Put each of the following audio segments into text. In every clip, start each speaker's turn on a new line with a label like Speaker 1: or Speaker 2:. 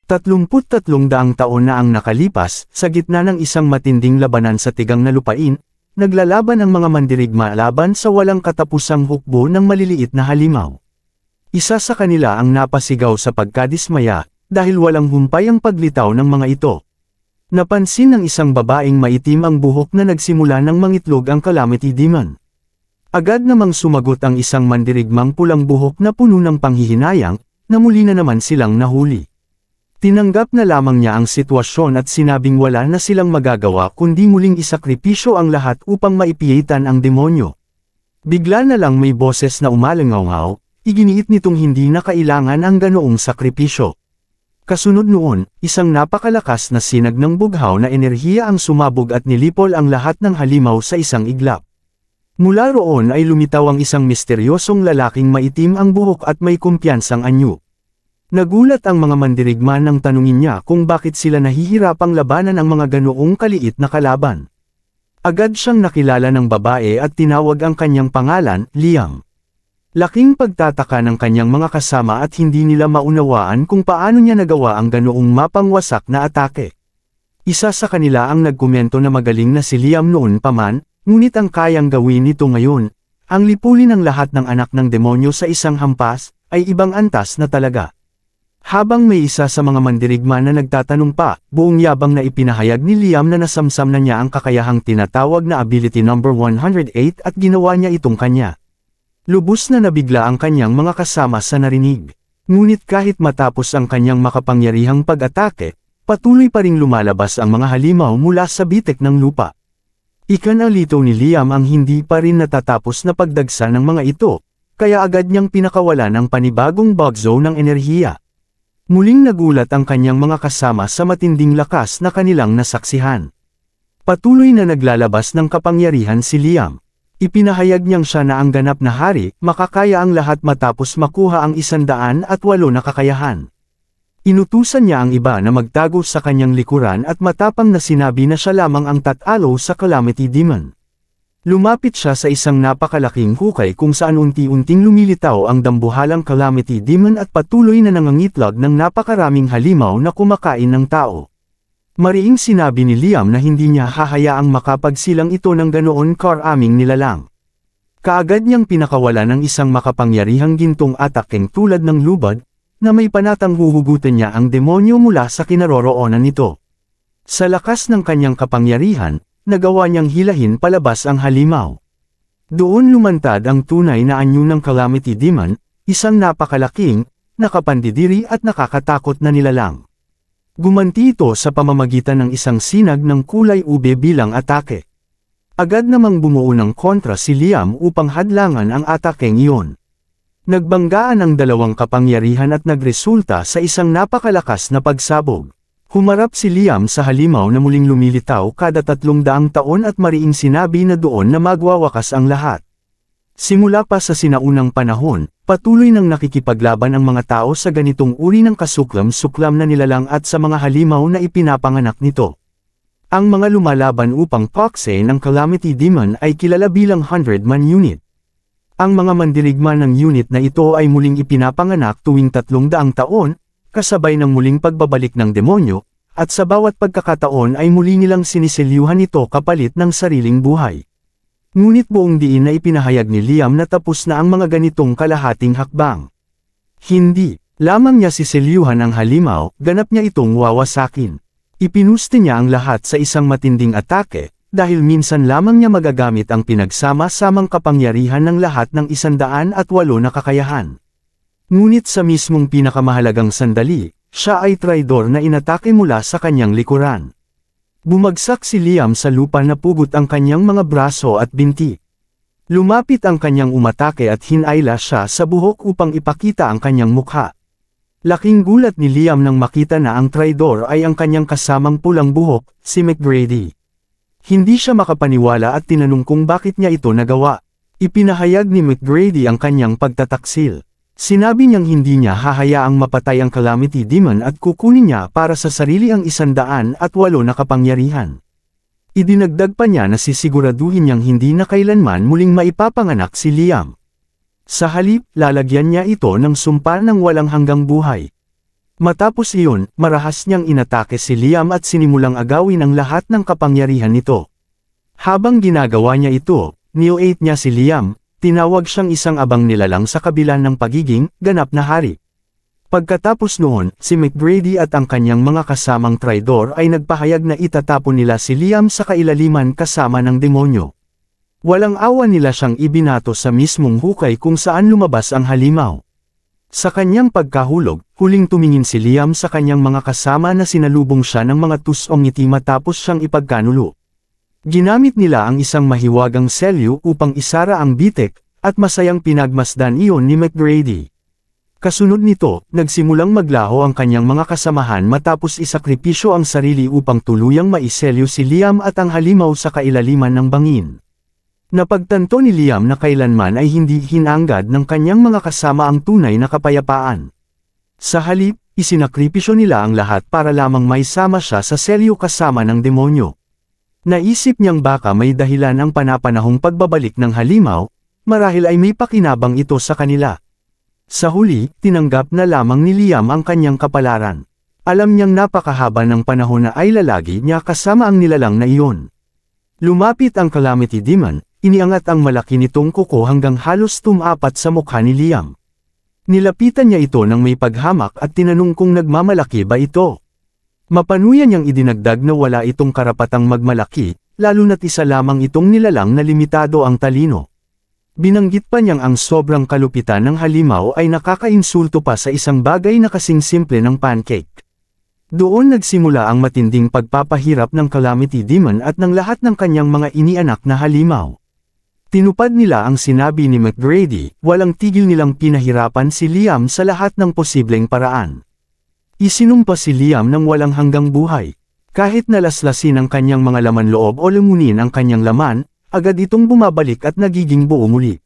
Speaker 1: 33 taon na ang nakalipas, sa gitna ng isang matinding labanan sa tigang na lupain, naglalaban ang mga mandirigma laban sa walang katapusang hukbo ng maliliit na halimaw. Isa sa kanila ang napasigaw sa pagkadismaya, dahil walang humpay ang paglitaw ng mga ito. Napansin ng isang babaeng maitim ang buhok na nagsimula ng mangitlog ang Calamity Demon. Agad namang sumagot ang isang mandirigmang pulang buhok na puno ng panghihinayang, na muli na naman silang nahuli. Tinanggap na lamang niya ang sitwasyon at sinabing wala na silang magagawa kundi muling isakripisyo ang lahat upang maipigitan ang demonyo. Bigla na lang may boses na umalangaw, iginiit nitong hindi na kailangan ang ganoong sakripisyo. Kasunod noon, isang napakalakas na sinag ng bughaw na enerhiya ang sumabog at nilipol ang lahat ng halimaw sa isang iglap. Mula roon ay lumitaw ang isang misteryosong lalaking maitim ang buhok at may kumpiyansang anyo. Nagulat ang mga mandirigma nang tanungin niya kung bakit sila nahihirapang labanan ang mga ganoong kaliit na kalaban. Agad siyang nakilala ng babae at tinawag ang kanyang pangalan, Liam. Laking pagtataka ng kanyang mga kasama at hindi nila maunawaan kung paano niya nagawa ang ganoong mapangwasak na atake. Isa sa kanila ang nagkomento na magaling na si Liam noon pa man, ngunit ang kayang gawin nito ngayon, ang lipulin ng lahat ng anak ng demonyo sa isang hampas, ay ibang antas na talaga. Habang may isa sa mga mandirigma na nagtatanong pa, buong yabang na ipinahayag ni Liam na nasamsam na niya ang kakayahang tinatawag na Ability Number 108 at ginawa niya itong kanya. Lubos na nabigla ang kanyang mga kasama sa narinig. Ngunit kahit matapos ang kanyang makapangyarihang pag-atake, patuloy pa ring lumalabas ang mga halimaw mula sa bitek ng lupa. Ikanalito ni Liam ang hindi pa rin natatapos na pagdagsa ng mga ito, kaya agad niyang pinakawalan ang panibagong bug zone ng enerhiya. Muling nagulat ang kanyang mga kasama sa matinding lakas na kanilang nasaksihan. Patuloy na naglalabas ng kapangyarihan si Liam. Ipinahayag niyang siya na ang ganap na hari, makakaya ang lahat matapos makuha ang 108 na kakayahan. Inutusan niya ang iba na magtago sa kanyang likuran at matapang na sinabi na siya lamang ang tatalo sa Calamity Demon. Lumapit siya sa isang napakalaking hukay kung saan unti-unting lumilitaw ang dambuhalang Calamity Demon at patuloy na nangangitlog ng napakaraming halimaw na kumakain ng tao. Mariing sinabi ni Liam na hindi niya hahayaang makapagsilang ito ng ganoon karaming nilalang. Kaagad niyang pinakawala ng isang makapangyarihang gintong ataking tulad ng lubad, na may panatang huhugutin niya ang demonyo mula sa kinaroroonan nito. Sa lakas ng kanyang kapangyarihan, nagawa niyang hilahin palabas ang halimaw. Doon lumantad ang tunay na anyo ng Calamity Demon, isang napakalaking, nakapandidiri at nakakatakot na nilalang. Gumanti ito sa pamamagitan ng isang sinag ng kulay ube bilang atake. Agad namang bumuo ng kontra si Liam upang hadlangan ang atakeng iyon. Nagbanggaan ang dalawang kapangyarihan at nagresulta sa isang napakalakas na pagsabog. Humarap si Liam sa halimaw na muling lumilitaw kada 300 taon at mariing sinabi na doon na magwawakas ang lahat. Simula pa sa sinaunang panahon, patuloy nang nakikipaglaban ang mga tao sa ganitong uri ng kasuklam-suklam na nilalang at sa mga halimaw na ipinapanganak nito. Ang mga lumalaban upang pakse ng Calamity Demon ay kilala bilang 100-man unit. Ang mga mandirigma ng unit na ito ay muling ipinapanganak tuwing 300 taon, kasabay ng muling pagbabalik ng demonyo, at sa bawat pagkakataon ay muli nilang siniselyuhan ito kapalit ng sariling buhay. Ngunit buong diin na ipinahayag ni Liam na tapos na ang mga ganitong kalahating hakbang. Hindi lamang niya siselyuhan ang halimaw, ganap niya itong wawasakin. Ipinuste niya ang lahat sa isang matinding atake, dahil minsan lamang niya magagamit ang pinagsama-samang kapangyarihan ng lahat ng 108 na kakayahan. Ngunit sa mismong pinakamahalagang sandali, siya ay traidor na inatake mula sa kanyang likuran. Bumagsak si Liam sa lupa na pugot ang kanyang mga braso at binti. Lumapit ang kanyang umatake at hinayla siya sa buhok upang ipakita ang kanyang mukha. Laking gulat ni Liam nang makita na ang traidor ay ang kanyang kasamang pulang buhok, si McGrady. Hindi siya makapaniwala at tinanong kung bakit niya ito nagawa. Ipinahayag ni McGrady ang kanyang pagtataksil. Sinabi niyang hindi niya hahayaang mapatay ang Calamity Demon at kukunin niya para sa sarili ang 108 na kapangyarihan. Idinagdag pa niya na sisiguraduhin niyang hindi na kailanman muling maipapanganak si Liam. Sa halip, lalagyan niya ito ng sumpa ng walang hanggang buhay. Matapos iyon, marahas niyang inatake si Liam at sinimulang agawin ang lahat ng kapangyarihan nito. Habang ginagawa niya ito, nio-8 niya si Liam, tinawag siyang isang abang nilalang sa kabila ng pagiging ganap na hari. Pagkatapos noon, si McGrady at ang kanyang mga kasamang traidor ay nagpahayag na itatapon nila si Liam sa kailaliman kasama ng demonyo. Walang awa nila siyang ibinato sa mismong hukay kung saan lumabas ang halimaw. Sa kanyang pagkahulog, huling tumingin si Liam sa kanyang mga kasama na sinalubong siya ng mga tusong ngiti matapos siyang ipagkanulo. Ginamit nila ang isang mahiwagang selyo upang isara ang bitek, at masayang pinagmasdan iyon ni McGrady. Kasunod nito, nagsimulang maglaho ang kanyang mga kasamahan matapos isakripisyo ang sarili upang tuluyang maiselyo si Liam at ang halimaw sa kailaliman ng bangin. Napagtanto ni Liam na kailanman ay hindi hinanggad ng kanyang mga kasama ang tunay na kapayapaan. Sa halip, isinakripisyo nila ang lahat para lamang maisama siya sa selyo kasama ng demonyo. Naisip niyang baka may dahilan ang panapanahong pagbabalik ng halimaw, marahil ay may pakinabang ito sa kanila. Sa huli, tinanggap na lamang ni Liam ang kanyang kapalaran. Alam niyang napakahaba ng panahon na ay lalagi niya kasama ang nilalang na iyon. Lumapit ang Calamity Demon, iniangat ang malaki nitong kuko hanggang halos tumapat sa mukha ni Liam. Nilapitan niya ito ng may paghamak at tinanong kung nagmamalaki ba ito. Mapanuyan niyang idinagdag na wala itong karapatang magmalaki, lalo na't isa lamang itong nilalang na limitado ang talino. Binanggit pa niyang ang sobrang kalupitan ng halimaw ay nakakainsulto pa sa isang bagay na kasing simple ng pancake. Doon nagsimula ang matinding pagpapahirap ng Calamity Demon at ng lahat ng kanyang mga inianak na halimaw. Tinupad nila ang sinabi ni McGrady, walang tigil nilang pinahirapan si Liam sa lahat ng posibleng paraan. Isinumpa si Liam ng walang hanggang buhay. Kahit nalaslasin ang kanyang mga laman loob o lumunin ang kanyang laman, agad itong bumabalik at nagiging buo muli.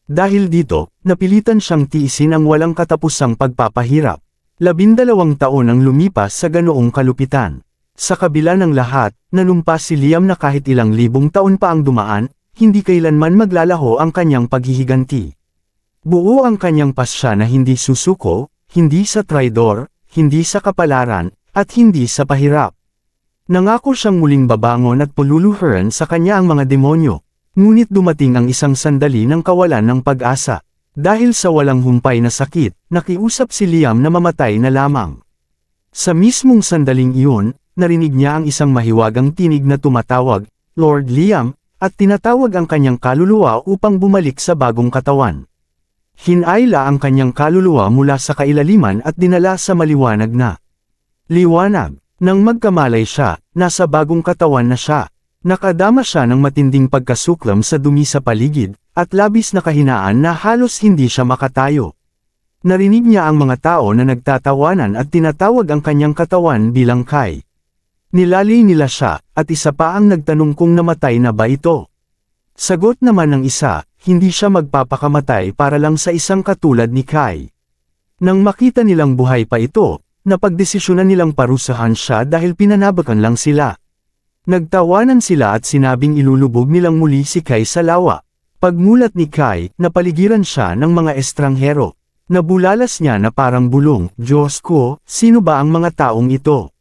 Speaker 1: Dahil dito, napilitan siyang tiisin ang walang katapusang pagpapahirap. 12 taon ang lumipas sa ganoong kalupitan. Sa kabila ng lahat, nanumpas si Liam na kahit ilang libong taon pa ang dumaan, hindi kailanman maglalaho ang kanyang paghihiganti. Buo ang kanyang pasya na hindi susuko, hindi sa traidor, hindi sa kapalaran, at hindi sa pahirap. Nangako siyang muling babangon at pululuhuran sa kanya ang mga demonyo, ngunit dumating ang isang sandali ng kawalan ng pag-asa. Dahil sa walang humpay na sakit, nakiusap si Liam na mamatay na lamang. Sa mismong sandaling iyon, narinig niya ang isang mahiwagang tinig na tumatawag, Lord Liam, at tinatawag ang kanyang kaluluwa upang bumalik sa bagong katawan. Hinayla ang kanyang kaluluwa mula sa kailaliman at dinala sa maliwanag na liwanag. Nang magkamalay siya, nasa bagong katawan na siya. Nakadama siya ng matinding pagkasuklam sa dumi sa paligid, at labis na kahinaan na halos hindi siya makatayo. Narinig niya ang mga tao na nagtatawanan at tinatawag ang kanyang katawan bilang Kai. Nilalay nila siya, at isa pa ang nagtanong kung namatay na ba ito. Sagot naman ng isa, hindi siya magpapakamatay para lang sa isang katulad ni Kai. Nang makita nilang buhay pa ito, napagdesisyonan nilang parusahan siya dahil pinanabakan lang sila. Nagtawanan sila at sinabing ilulubog nilang muli si Kai sa lawa. Pagmulat ni Kai, napaligiran siya ng mga estranghero. Nabulalas niya na parang bulong, Diyos ko, sino ba ang mga taong ito?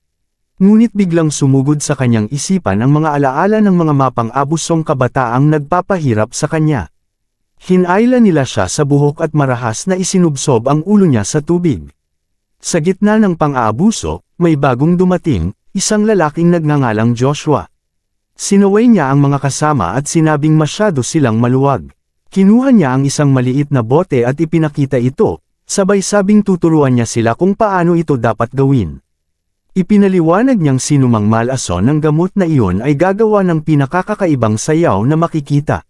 Speaker 1: Ngunit biglang sumugod sa kanyang isipan ang mga alaala ng mga mapang-abusong kabataang nagpapahirap sa kanya. Hinayla nila siya sa buhok at marahas na isinubsob ang ulo niya sa tubig. Sa gitna ng pang-aabuso, may bagong dumating, isang lalaking nagngangalang Joshua. Sinaway niya ang mga kasama at sinabing masyado silang maluwag. Kinuha niya ang isang maliit na bote at ipinakita ito, sabay sabing tuturuan niya sila kung paano ito dapat gawin. Ipinaliwanag niyang sinumang malason ng gamot na iyon ay gagawa ng pinakakakaibang sayaw na makikita.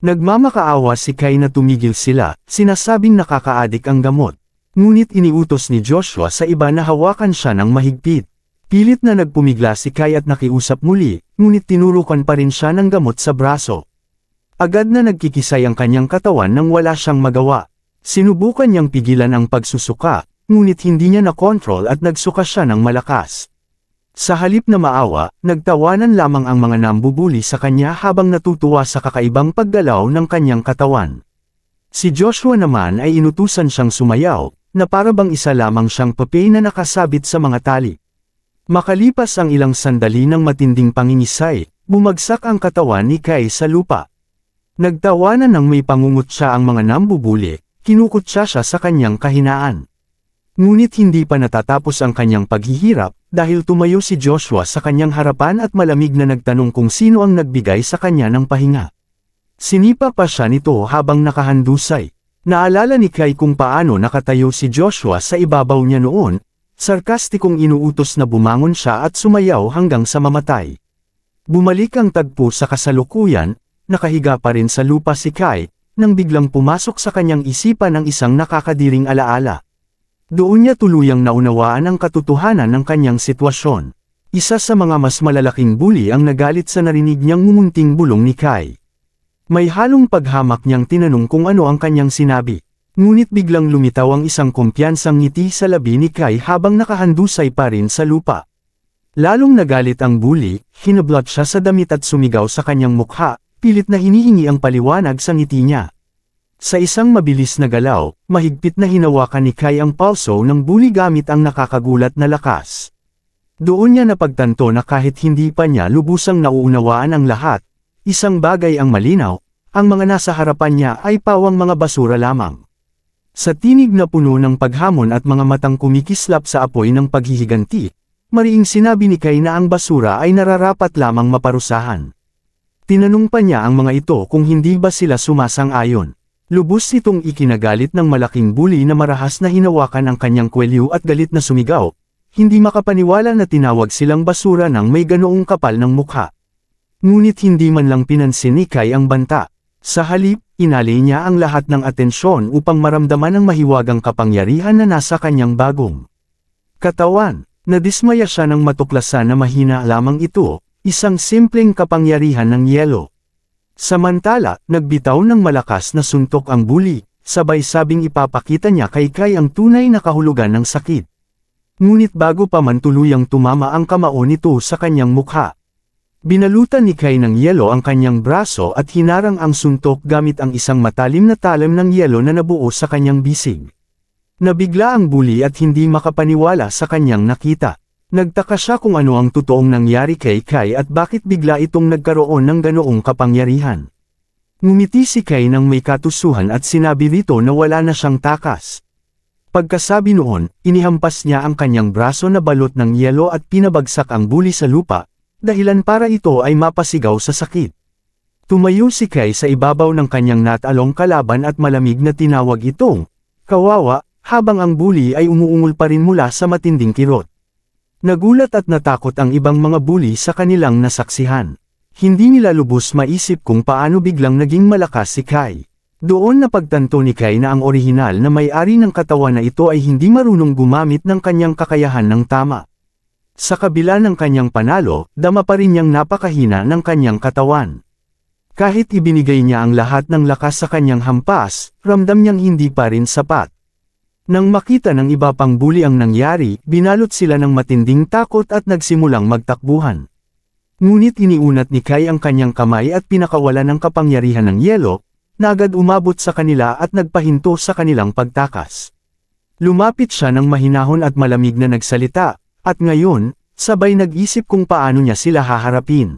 Speaker 1: Nagmamakaawa si Kai na tumigil sila, sinasabing nakakaadik ang gamot. Ngunit iniutos ni Joshua sa iba na hawakan siya ng mahigpit. Pilit na nagpumigla si Kai at nakiusap muli, ngunit tinurukan pa rin siya ng gamot sa braso. Agad na nagkikisay ang kanyang katawan nang wala siyang magawa. Sinubukan niyang pigilan ang pagsusuka, ngunit hindi niya nakontrol at nagsuka siya ng malakas. Sa halip na maawa, nagtawanan lamang ang mga nambubuli sa kanya habang natutuwa sa kakaibang paggalaw ng kanyang katawan. Si Joshua naman ay inutusan siyang sumayaw, na parabang isa lamang siyang papel na nakasabit sa mga tali. Makalipas ang ilang sandali ng matinding pangingisay, bumagsak ang katawan ni Kai sa lupa. Nagtawanan ng may pangungutya ang mga nambubuli, kinukutya siya sa kanyang kahinaan. Ngunit hindi pa natatapos ang kanyang paghihirap, dahil tumayo si Joshua sa kanyang harapan at malamig na nagtanong kung sino ang nagbigay sa kanya ng pahinga. Sinipa pa siya nito habang nakahandusay. Naalala ni Kai kung paano nakatayo si Joshua sa ibabaw niya noon, sarkastikong inuutos na bumangon siya at sumayaw hanggang sa mamatay. Bumalik ang tagpo sa kasalukuyan, nakahiga pa rin sa lupa si Kai, nang biglang pumasok sa kanyang isipan ang isang nakakadiring alaala. Doon niya tuluyang naunawaan ang katotohanan ng kanyang sitwasyon. Isa sa mga mas malalaking bully ang nagalit sa narinig niyang mumunting bulong ni Kai. May halong paghamak niyang tinanong kung ano ang kanyang sinabi. Ngunit biglang lumitaw ang isang kumpiyansang ngiti sa labi ni Kai habang nakahandusay pa rin sa lupa. Lalong nagalit ang bully, hinablot siya sa damit at sumigaw sa kanyang mukha, pilit na hinihingi ang paliwanag sa ngiti niya. Sa isang mabilis na galaw, mahigpit na hinawakan ni Kai ang palso ng bully gamit ang nakakagulat na lakas. Doon niya napagtanto na kahit hindi pa niya lubusang nauunawaan ang lahat, isang bagay ang malinaw, ang mga nasa harapan niya ay pawang mga basura lamang. Sa tinig na puno ng paghamon at mga matang kumikislap sa apoy ng paghihiganti, mariing sinabi ni Kai na ang basura ay nararapat lamang maparusahan. Tinanong pa niya ang mga ito kung hindi ba sila sumasang-ayon. Lubos itong ikinagalit ng malaking bully na marahas na hinawakan ang kanyang kwelyo at galit na sumigaw, hindi makapaniwala na tinawag silang basura ng may ganoong kapal ng mukha. Ngunit hindi man lang pinansin ni Kai ang banta. Sa halip, inalay niya ang lahat ng atensyon upang maramdaman ang mahiwagang kapangyarihan na nasa kanyang bagong katawan. Nadismaya siya nang matuklasan na mahina lamang ito, isang simpleng kapangyarihan ng yelo. Samantala, nagbitaw ng malakas na suntok ang bully, sabay sabing ipapakita niya kay Kai ang tunay na kahulugan ng sakit. Ngunit bago pa man tuluyang tumama ang kamao nito sa kanyang mukha, binalutan ni Kai ng yelo ang kanyang braso at hinarang ang suntok gamit ang isang matalim na talim ng yelo na nabuo sa kanyang bisig. Nabigla ang bully at hindi makapaniwala sa kanyang nakita. Nagtaka siya kung ano ang totoong nangyari kay Kai at bakit bigla itong nagkaroon ng ganoong kapangyarihan. Ngumiti si Kai ng may katusuhan at sinabi rito na wala na siyang takas. Pagkasabi noon, inihampas niya ang kanyang braso na balot ng yelo at pinabagsak ang bully sa lupa, dahilan para ito ay mapasigaw sa sakit. Tumayo si Kai sa ibabaw ng kanyang natalong kalaban at malamig na tinawag itong kawawa, habang ang bully ay umuungol pa rin mula sa matinding kirot. Nagulat at natakot ang ibang mga bully sa kanilang nasaksihan. Hindi nila lubos maisip kung paano biglang naging malakas si Kai. Doon napagtanto ni Kai na ang orihinal na may-ari ng katawan na ito ay hindi marunong gumamit ng kanyang kakayahan ng tama. Sa kabila ng kanyang panalo, dama pa rin niyang napakahina ng kanyang katawan. Kahit ibinigay niya ang lahat ng lakas sa kanyang hampas, ramdam niyang hindi pa rin sapat. Nang makita ng iba pang bully ang nangyari, binalot sila ng matinding takot at nagsimulang magtakbuhan. Ngunit iniunat ni Kai ang kanyang kamay at pinakawalan ng kapangyarihan ng yelo, na agad umabot sa kanila at nagpahinto sa kanilang pagtakas. Lumapit siya ng mahinahon at malamig na nagsalita, at ngayon, sabay nag-isip kung paano niya sila haharapin.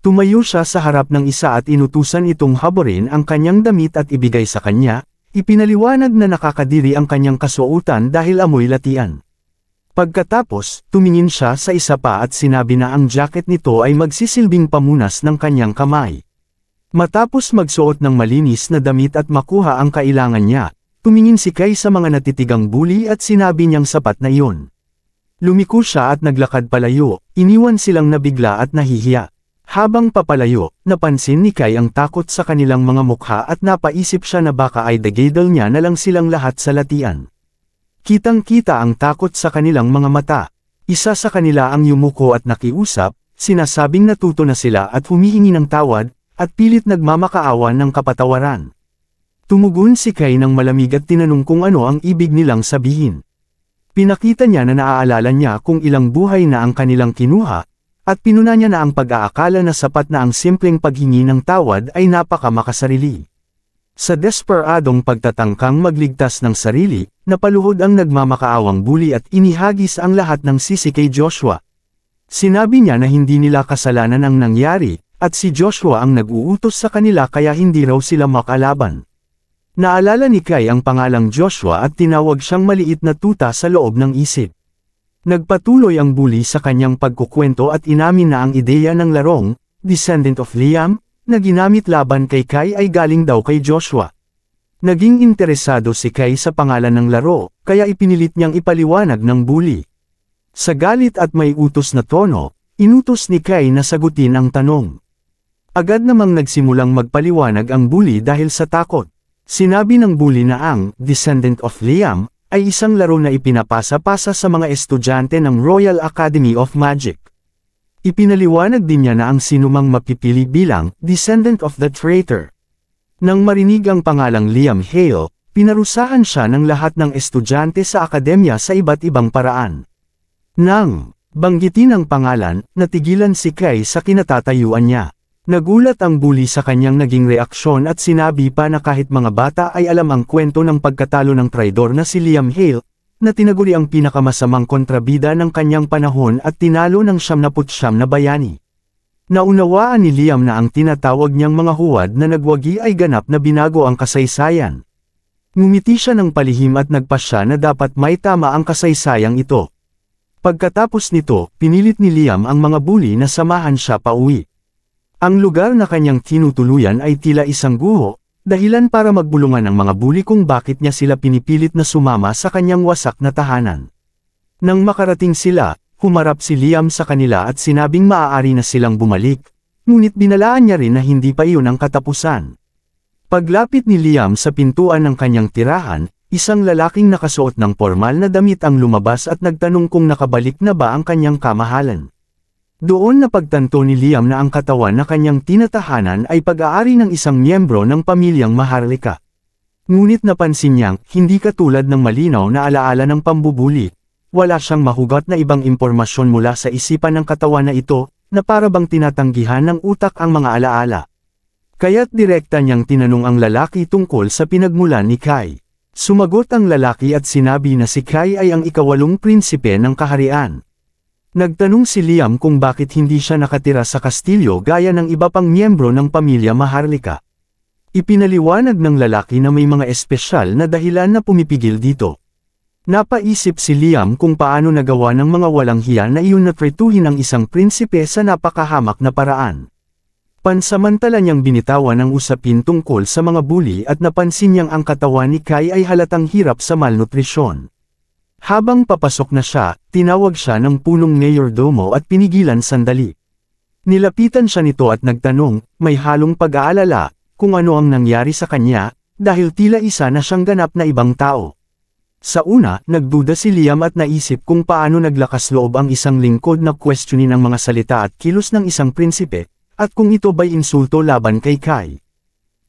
Speaker 1: Tumayo siya sa harap ng isa at inutusan itong haborin ang kanyang damit at ibigay sa kanya, ipinaliwanag na nakakadiri ang kanyang kasuotan dahil amoy latian. Pagkatapos, tumingin siya sa isa pa at sinabi na ang jacket nito ay magsisilbing pamunas ng kanyang kamay. Matapos magsuot ng malinis na damit at makuha ang kailangan niya, tumingin si Kai sa mga natitigang bully at sinabi niyang sapat na iyon. Lumiko siya at naglakad palayo, iniwan silang nabigla at nahihiya. Habang papalayo, napansin ni Kai ang takot sa kanilang mga mukha at napaisip siya na baka ay dagadal niya na lang silang lahat sa latian. Kitang-kita ang takot sa kanilang mga mata. Isa sa kanila ang yumuko at nakiusap, sinasabing natuto na sila at humihingi ng tawad, at pilit nagmamakaawa ng kapatawaran. Tumugon si Kai ng malamig at tinanong kung ano ang ibig nilang sabihin. Pinakita niya na naaalala niya kung ilang buhay na ang kanilang kinuha, at pinuna niya na ang pag-aakala na sapat na ang simpleng paghingi ng tawad ay napakamakasarili. Sa desperadong pagtatangkang magligtas ng sarili, napaluhod ang nagmamakaawang bully at inihagis ang lahat ng sisi kay Joshua. Sinabi niya na hindi nila kasalanan ang nangyari, at si Joshua ang nag-uutos sa kanila kaya hindi raw sila makalaban. Naalala ni Kai ang pangalang Joshua at tinawag siyang maliit na tuta sa loob ng isip. Nagpatuloy ang bully sa kanyang pagkukwento at inamin na ang ideya ng larong, Descendant of Liam, na ginamit laban kay Kai ay galing daw kay Joshua. Naging interesado si Kai sa pangalan ng laro, kaya ipinilit niyang ipaliwanag ng bully. Sa galit at may utos na tono, inutos ni Kai na sagutin ang tanong. Agad namang nagsimulang magpaliwanag ang bully dahil sa takot. Sinabi ng bully na ang Descendant of Liam ay isang laro na ipinapasa-pasa sa mga estudyante ng Royal Academy of Magic. Ipinaliwanag din niya na ang sinumang mapipili bilang Descendant of the Traitor. Nang marinig ang pangalang Liam Hale, pinarusahan siya ng lahat ng estudyante sa akademya sa iba't ibang paraan. Nang banggitin ang pangalan, natigilan si Kai sa kinatatayuan niya. Nagulat ang bully sa kanyang naging reaksyon at sinabi pa na kahit mga bata ay alam ang kwento ng pagkatalo ng traidor na si Liam Hale, na tinaguri ang pinakamasamang kontrabida ng kanyang panahon at tinalo ng 79 na bayani. Naunawaan ni Liam na ang tinatawag niyang mga huwad na nagwagi ay ganap na binago ang kasaysayan. Ngumiti siya ng palihim at nagpasya na dapat may tama ang kasaysayang ito. Pagkatapos nito, pinilit ni Liam ang mga bully na samahan siya pauwi. Ang lugar na kanyang tinutuluyan ay tila isang guho, dahilan para magbulungan ang mga bully kung bakit niya sila pinipilit na sumama sa kanyang wasak na tahanan. Nang makarating sila, humarap si Liam sa kanila at sinabing maaari na silang bumalik, ngunit binalaan niya rin na hindi pa iyon ang katapusan. Paglapit ni Liam sa pintuan ng kanyang tirahan, isang lalaking nakasuot ng formal na damit ang lumabas at nagtanong kung nakabalik na ba ang kanyang kamahalan. Doon napagtanto ni Liam na ang katawan na kanyang tinatahanan ay pag-aari ng isang miyembro ng pamilyang Maharlika. Ngunit napansin niyang, hindi katulad ng malinaw na alaala ng pambubuli, wala siyang mahugot na ibang impormasyon mula sa isipan ng katawan na ito, na para bang tinatanggihan ng utak ang mga alaala. Kaya't direkta niyang tinanong ang lalaki tungkol sa pinagmulan ni Kai. Sumagot ang lalaki at sinabi na si Kai ay ang ikawalong prinsipe ng kaharian. Nagtanong si Liam kung bakit hindi siya nakatira sa kastilyo gaya ng iba pang miyembro ng pamilya Maharlika. Ipinaliwanag ng lalaki na may mga espesyal na dahilan na pumipigil dito. Napaisip si Liam kung paano nagawa ng mga walang hiya na iyon na tretuhin ang isang prinsipe sa napakahamak na paraan. Pansamantala niyang binitawan ang usapin tungkol sa mga bully at napansin niyang ang katawan ni Kai ay halatang hirap sa malnutrisyon. Habang papasok na siya, tinawag siya ng punong mayordomo at pinigilan sandali. Nilapitan siya nito at nagtanong, may halong pag-aalala, kung ano ang nangyari sa kanya, dahil tila isa na siyang ganap na ibang tao. Sa una, nagduda si Liam at naisip kung paano naglakas loob ang isang lingkod na questionin ang mga salita at kilos ng isang prinsipe, at kung ito ba'y insulto laban kay Kai.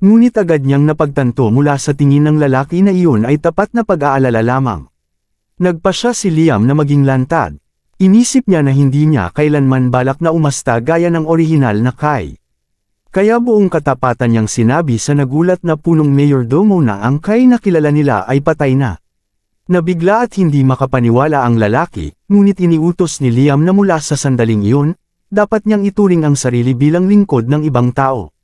Speaker 1: Ngunit agad niyang napagtanto mula sa tingin ng lalaki na iyon ay tapat na pag-aalala lamang. Nagpasya si Liam na maging lantad. Inisip niya na hindi niya kailanman balak na umasta gaya ng orihinal na Kai. Kaya buong katapatan niyang sinabi sa nagulat na punong mayordomo na ang Kai na kilala nila ay patay na. Nabigla at hindi makapaniwala ang lalaki, ngunit iniutos ni Liam na mula sa sandaling iyon, dapat niyang ituring ang sarili bilang lingkod ng ibang tao.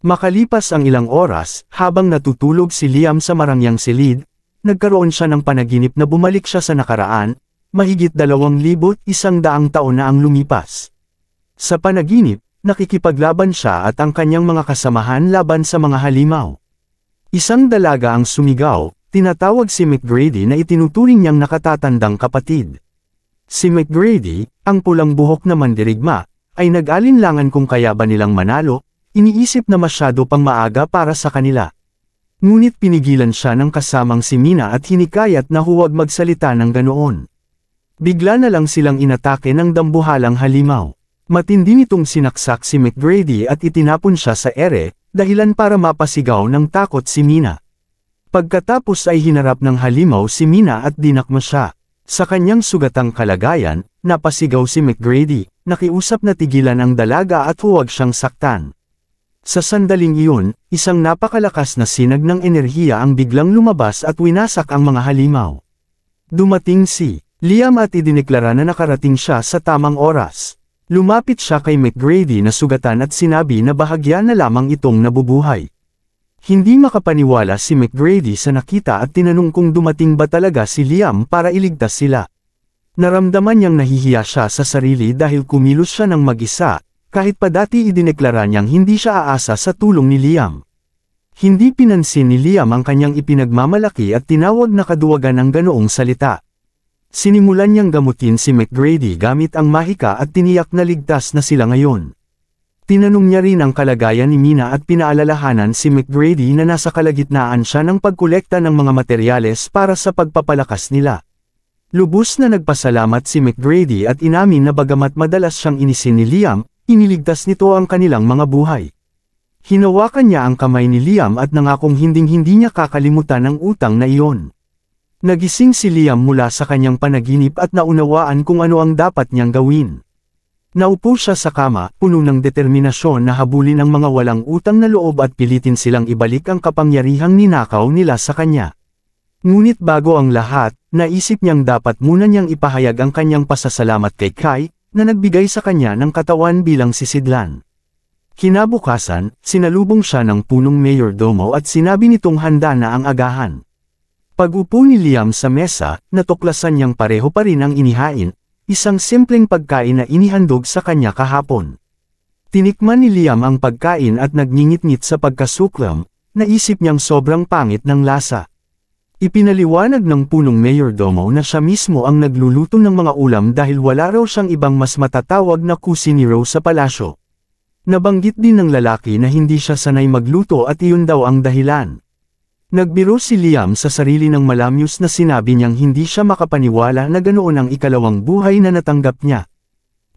Speaker 1: Makalipas ang ilang oras, habang natutulog si Liam sa marangyang silid, nagkaroon siya ng panaginip na bumalik siya sa nakaraan, mahigit 2,100 taon na ang lumipas. Sa panaginip, nakikipaglaban siya at ang kanyang mga kasamahan laban sa mga halimaw. Isang dalaga ang sumigaw, tinatawag si McGrady na itinuturing niyang nakatatandang kapatid. Si McGrady, ang pulang buhok na mandirigma, ay nag-alinlangan kung kaya ba nilang manalo, iniisip na masyado pang maaga para sa kanila. Ngunit pinigilan siya ng kasamang si Mina at hinikayat na huwag magsalita ng ganoon. Bigla na lang silang inatake ng dambuhalang halimaw. Matindi nitong sinaksak si McGrady at itinapon siya sa ere, dahilan para mapasigaw ng takot si Mina. Pagkatapos ay hinarap ng halimaw si Mina at dinakma siya. Sa kanyang sugatang kalagayan, napasigaw si McGrady, nakiusap na tigilan ang dalaga at huwag siyang saktan. Sa sandaling iyon, isang napakalakas na sinag ng enerhiya ang biglang lumabas at winasak ang mga halimaw. Dumating si Liam at idineklara na nakarating siya sa tamang oras. Lumapit siya kay McGrady na sugatan at sinabi na bahagya na lamang itong nabubuhay. Hindi makapaniwala si McGrady sa nakita at tinanong kung dumating ba talaga si Liam para iligtas sila. Naramdaman niyang nahihiya siya sa sarili dahil kumilos siya ng mag-isa, kahit pa dati idineklara niyang hindi siya aasa sa tulong ni Liam. Hindi pinansin ni Liam ang kanyang ipinagmamalaki at tinawag na kaduwagan ng ganoong salita. Sinimulan niyang gamutin si McGrady gamit ang mahika at tiniyak na ligtas na sila ngayon. Tinanong niya rin ang kalagayan ni Mina at pinaalalahanan si McGrady na nasa kalagitnaan siya ng pagkolekta ng mga materyales para sa pagpapalakas nila. Lubos na nagpasalamat si McGrady at inamin na bagamat madalas siyang inisin ni Liam, iniligtas nito ang kanilang mga buhay. Hinawakan niya ang kamay ni Liam at nangakong hinding-hindi niya kakalimutan ang utang na iyon. Nagising si Liam mula sa kanyang panaginip at naunawaan kung ano ang dapat niyang gawin. Naupo siya sa kama, puno ng determinasyon na habulin ang mga walang utang na loob at pilitin silang ibalik ang kapangyarihang ninakaw nila sa kanya. Ngunit bago ang lahat, naisip niyang dapat muna niyang ipahayag ang kanyang pasasalamat kay Kai, na nagbigay sa kanya ng katawan bilang sisidlan. Kinabukasan, sinalubong siya ng punong mayordomo at sinabi nitong handa na ang agahan. Pag-upo ni Liam sa mesa, natuklasan niyang pareho pa rin ang inihain, isang simpleng pagkain na inihandog sa kanya kahapon. Tinikman ni Liam ang pagkain at nagngingit-ngit sa pagkasuklam, naisip niyang sobrang pangit ng lasa. Ipinaliwanag ng punong mayordomo na siya mismo ang nagluluto ng mga ulam dahil wala raw siyang ibang mas matatawag na kusinero sa palasyo. Nabanggit din ng lalaki na hindi siya sanay magluto at iyon daw ang dahilan. Nagbiro si Liam sa sarili ng malamyos na sinabi niyang hindi siya makapaniwala na ganoon ang ikalawang buhay na natanggap niya.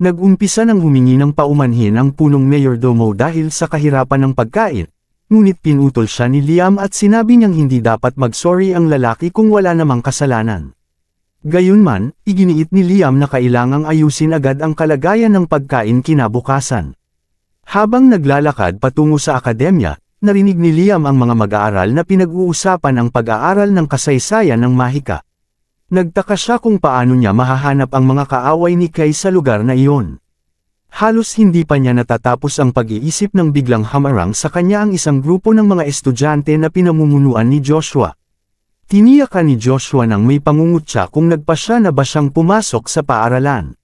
Speaker 1: Nag-umpisa ng humingi ng paumanhin ang punong mayordomo dahil sa kahirapan ng pagkain. Ngunit pinutol siya ni Liam at sinabi niyang hindi dapat mag-sorry ang lalaki kung wala namang kasalanan. Gayunman, iginiit ni Liam na kailangang ayusin agad ang kalagayan ng pagkain kinabukasan. Habang naglalakad patungo sa akademya, narinig ni Liam ang mga mag-aaral na pinag-uusapan ang pag-aaral ng kasaysayan ng mahika. Nagtaka siya kung paano niya mahahanap ang mga kaaway ni Kai sa lugar na iyon. Halos hindi pa niya natatapos ang pag-iisip nang biglang hamarang sa kanya ang isang grupo ng mga estudyante na pinamumunuan ni Joshua. Tiniyakan ni Joshua nang may pangungutya kung nagpa siya na ba siyang pumasok sa paaralan.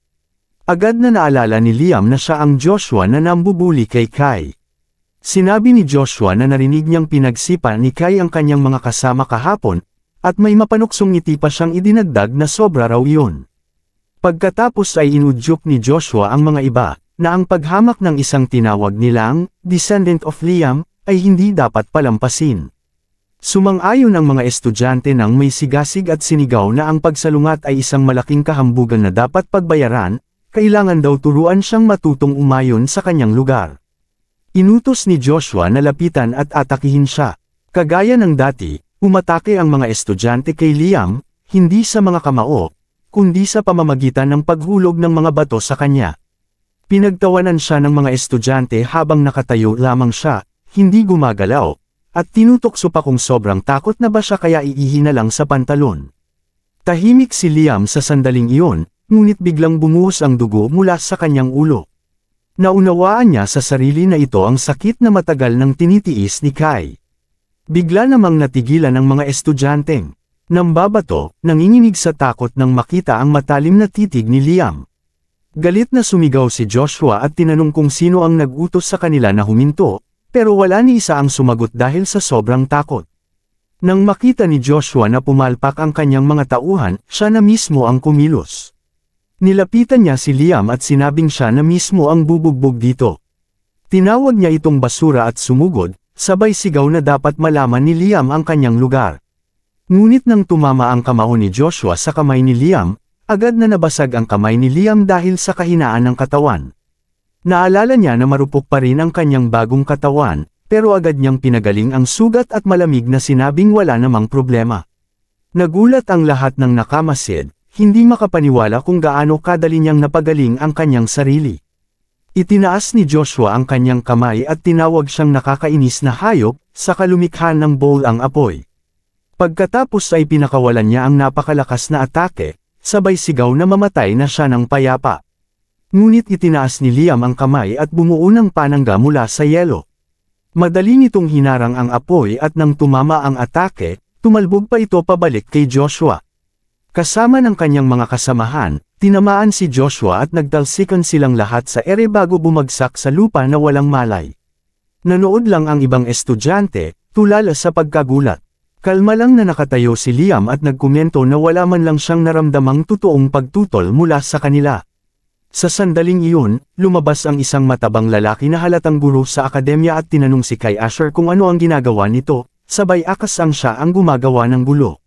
Speaker 1: Agad na naalala ni Liam na siya ang Joshua na nambubuli kay Kai. Sinabi ni Joshua na narinig niyang pinagsipa ni Kai ang kanyang mga kasama kahapon, at may mapanuksong ngiti pa siyang idinagdag na sobra raw iyon. Pagkatapos ay inudyok ni Joshua ang mga iba, na ang paghamak ng isang tinawag nilang, descendant of Liam, ay hindi dapat palampasin. Sumang-ayon ang mga estudyante nang may sigasig at sinigaw na ang pagsalungat ay isang malaking kahambugan na dapat pagbayaran, kailangan daw turuan siyang matutong umayon sa kanyang lugar. Inutos ni Joshua na lapitan at atakihin siya. Kagaya ng dati, umatake ang mga estudyante kay Liam, hindi sa mga kamao, kundi sa pamamagitan ng paghulog ng mga bato sa kanya. Pinagtawanan siya ng mga estudyante habang nakatayo lamang siya, hindi gumagalaw, at tinutokso pa kung sobrang takot na ba siya kaya iihi na lang sa pantalon. Tahimik si Liam sa sandaling iyon, ngunit biglang bumuhos ang dugo mula sa kanyang ulo. Naunawaan niya sa sarili na ito ang sakit na matagal nang tinitiis ni Kai. Bigla namang natigilan ang mga estudyanteng nambabato, nanginginig sa takot nang makita ang matalim na titig ni Liam. Galit na sumigaw si Joshua at tinanong kung sino ang nag-utos sa kanila na huminto, pero wala ni isa ang sumagot dahil sa sobrang takot. Nang makita ni Joshua na pumalpak ang kanyang mga tauhan, siya na mismo ang kumilos. Nilapitan niya si Liam at sinabing siya na mismo ang bubugbog dito. Tinawag niya itong basura at sumugod, sabay sigaw na dapat malaman ni Liam ang kanyang lugar. Ngunit nang tumama ang kamao ni Joshua sa kamay ni Liam, agad na nabasag ang kamay ni Liam dahil sa kahinaan ng katawan. Naalala niya na marupok pa rin ang kanyang bagong katawan, pero agad niyang pinagaling ang sugat at malamig na sinabing wala namang problema. Nagulat ang lahat ng nakamasid, hindi makapaniwala kung gaano kadali niyang napagaling ang kanyang sarili. Itinaas ni Joshua ang kanyang kamay at tinawag siyang nakakainis na hayop, saka lumikha ng bowl ang apoy. Pagkatapos ay pinakawalan niya ang napakalakas na atake, sabay sigaw na mamatay na siya ng payapa. Ngunit itinaas ni Liam ang kamay at bumuo ng panangga mula sa yelo. Madali nitong hinarang ang apoy at nang tumama ang atake, tumalbog pa ito pabalik kay Joshua. Kasama ng kanyang mga kasamahan, tinamaan si Joshua at nagtalsikan silang lahat sa ere bago bumagsak sa lupa na walang malay. Nanood lang ang ibang estudyante, tulala sa pagkagulat. Kalma lang na nakatayo si Liam at nagkomento na wala man lang siyang naramdamang totoong pagtutol mula sa kanila. Sa sandaling iyon, lumabas ang isang matabang lalaki na halatang guro sa akademya at tinanong si Kai Asher kung ano ang ginagawa nito, sabay akasang siya ang gumagawa ng gulo.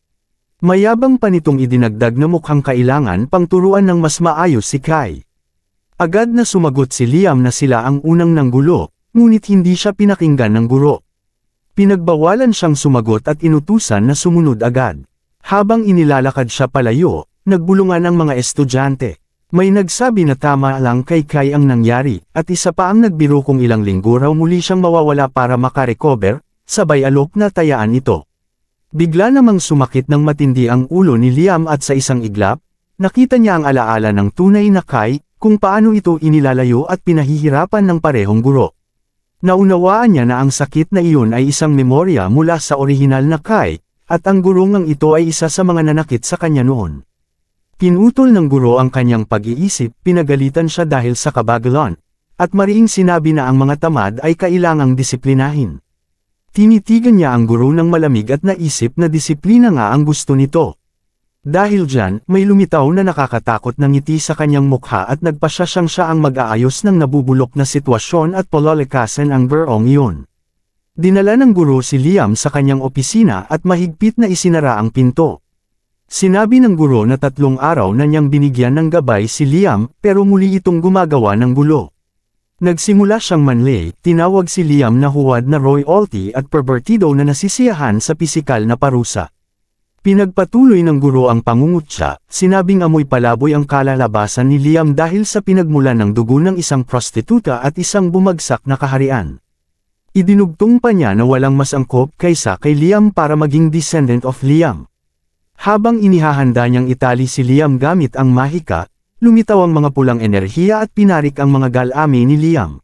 Speaker 1: Mayabang pa nitong idinagdag na mukhang kailangan pang turuan ng mas maayos si Kai. Agad na sumagot si Liam na sila ang unang nanggulo, ngunit hindi siya pinakinggan ng guro. Pinagbawalan siyang sumagot at inutusan na sumunod agad. Habang inilalakad siya palayo, nagbulungan ang mga estudyante. May nagsabi na tama lang kay Kai ang nangyari, at isa pa ang nagbiro kung ilang linggo raw muli siyang mawawala para makarecover, sabay alok na tayaan ito. Bigla namang sumakit ng matindi ang ulo ni Liam at sa isang iglap, nakita niya ang alaala ng tunay na Kai, kung paano ito inilalayo at pinahihirapan ng parehong guro. Naunawaan niya na ang sakit na iyon ay isang memorya mula sa orihinal na Kai, at ang gurungang ito ay isa sa mga nanakit sa kanya noon. Pinutol ng guro ang kanyang pag-iisip, pinagalitan siya dahil sa kabagalan, at mariing sinabi na ang mga tamad ay kailangang disiplinahin. Tinitigan niya ang guro ng malamig at naisip na disiplina nga ang gusto nito. Dahil dyan, may lumitaw na nakakatakot na ngiti sa kanyang mukha at nagpasya siyang siya ang mag-aayos ng nabubulok na sitwasyon at palolekasan ang burong iyon. Dinala ng guro si Liam sa kanyang opisina at mahigpit na isinara ang pinto. Sinabi ng guro na 3 araw na niyang binigyan ng gabay si Liam, pero muli itong gumagawa ng gulo. Nagsimula siyang manli, tinawag si Liam na huwad na royalty at pervertido na nasisiyahan sa pisikal na parusa. Pinagpatuloy ng guro ang pangungutya, sinabing amoy palaboy ang kalalabasan ni Liam dahil sa pinagmulan ng dugo ng isang prostituta at isang bumagsak na kaharian. Idinugtong pa niya na walang mas angkop kaysa kay Liam para maging descendant of Liam. Habang inihahanda niyang itali si Liam gamit ang mahika, lumitaw ang mga pulang enerhiya at pinarik ang mga galami ni Liam.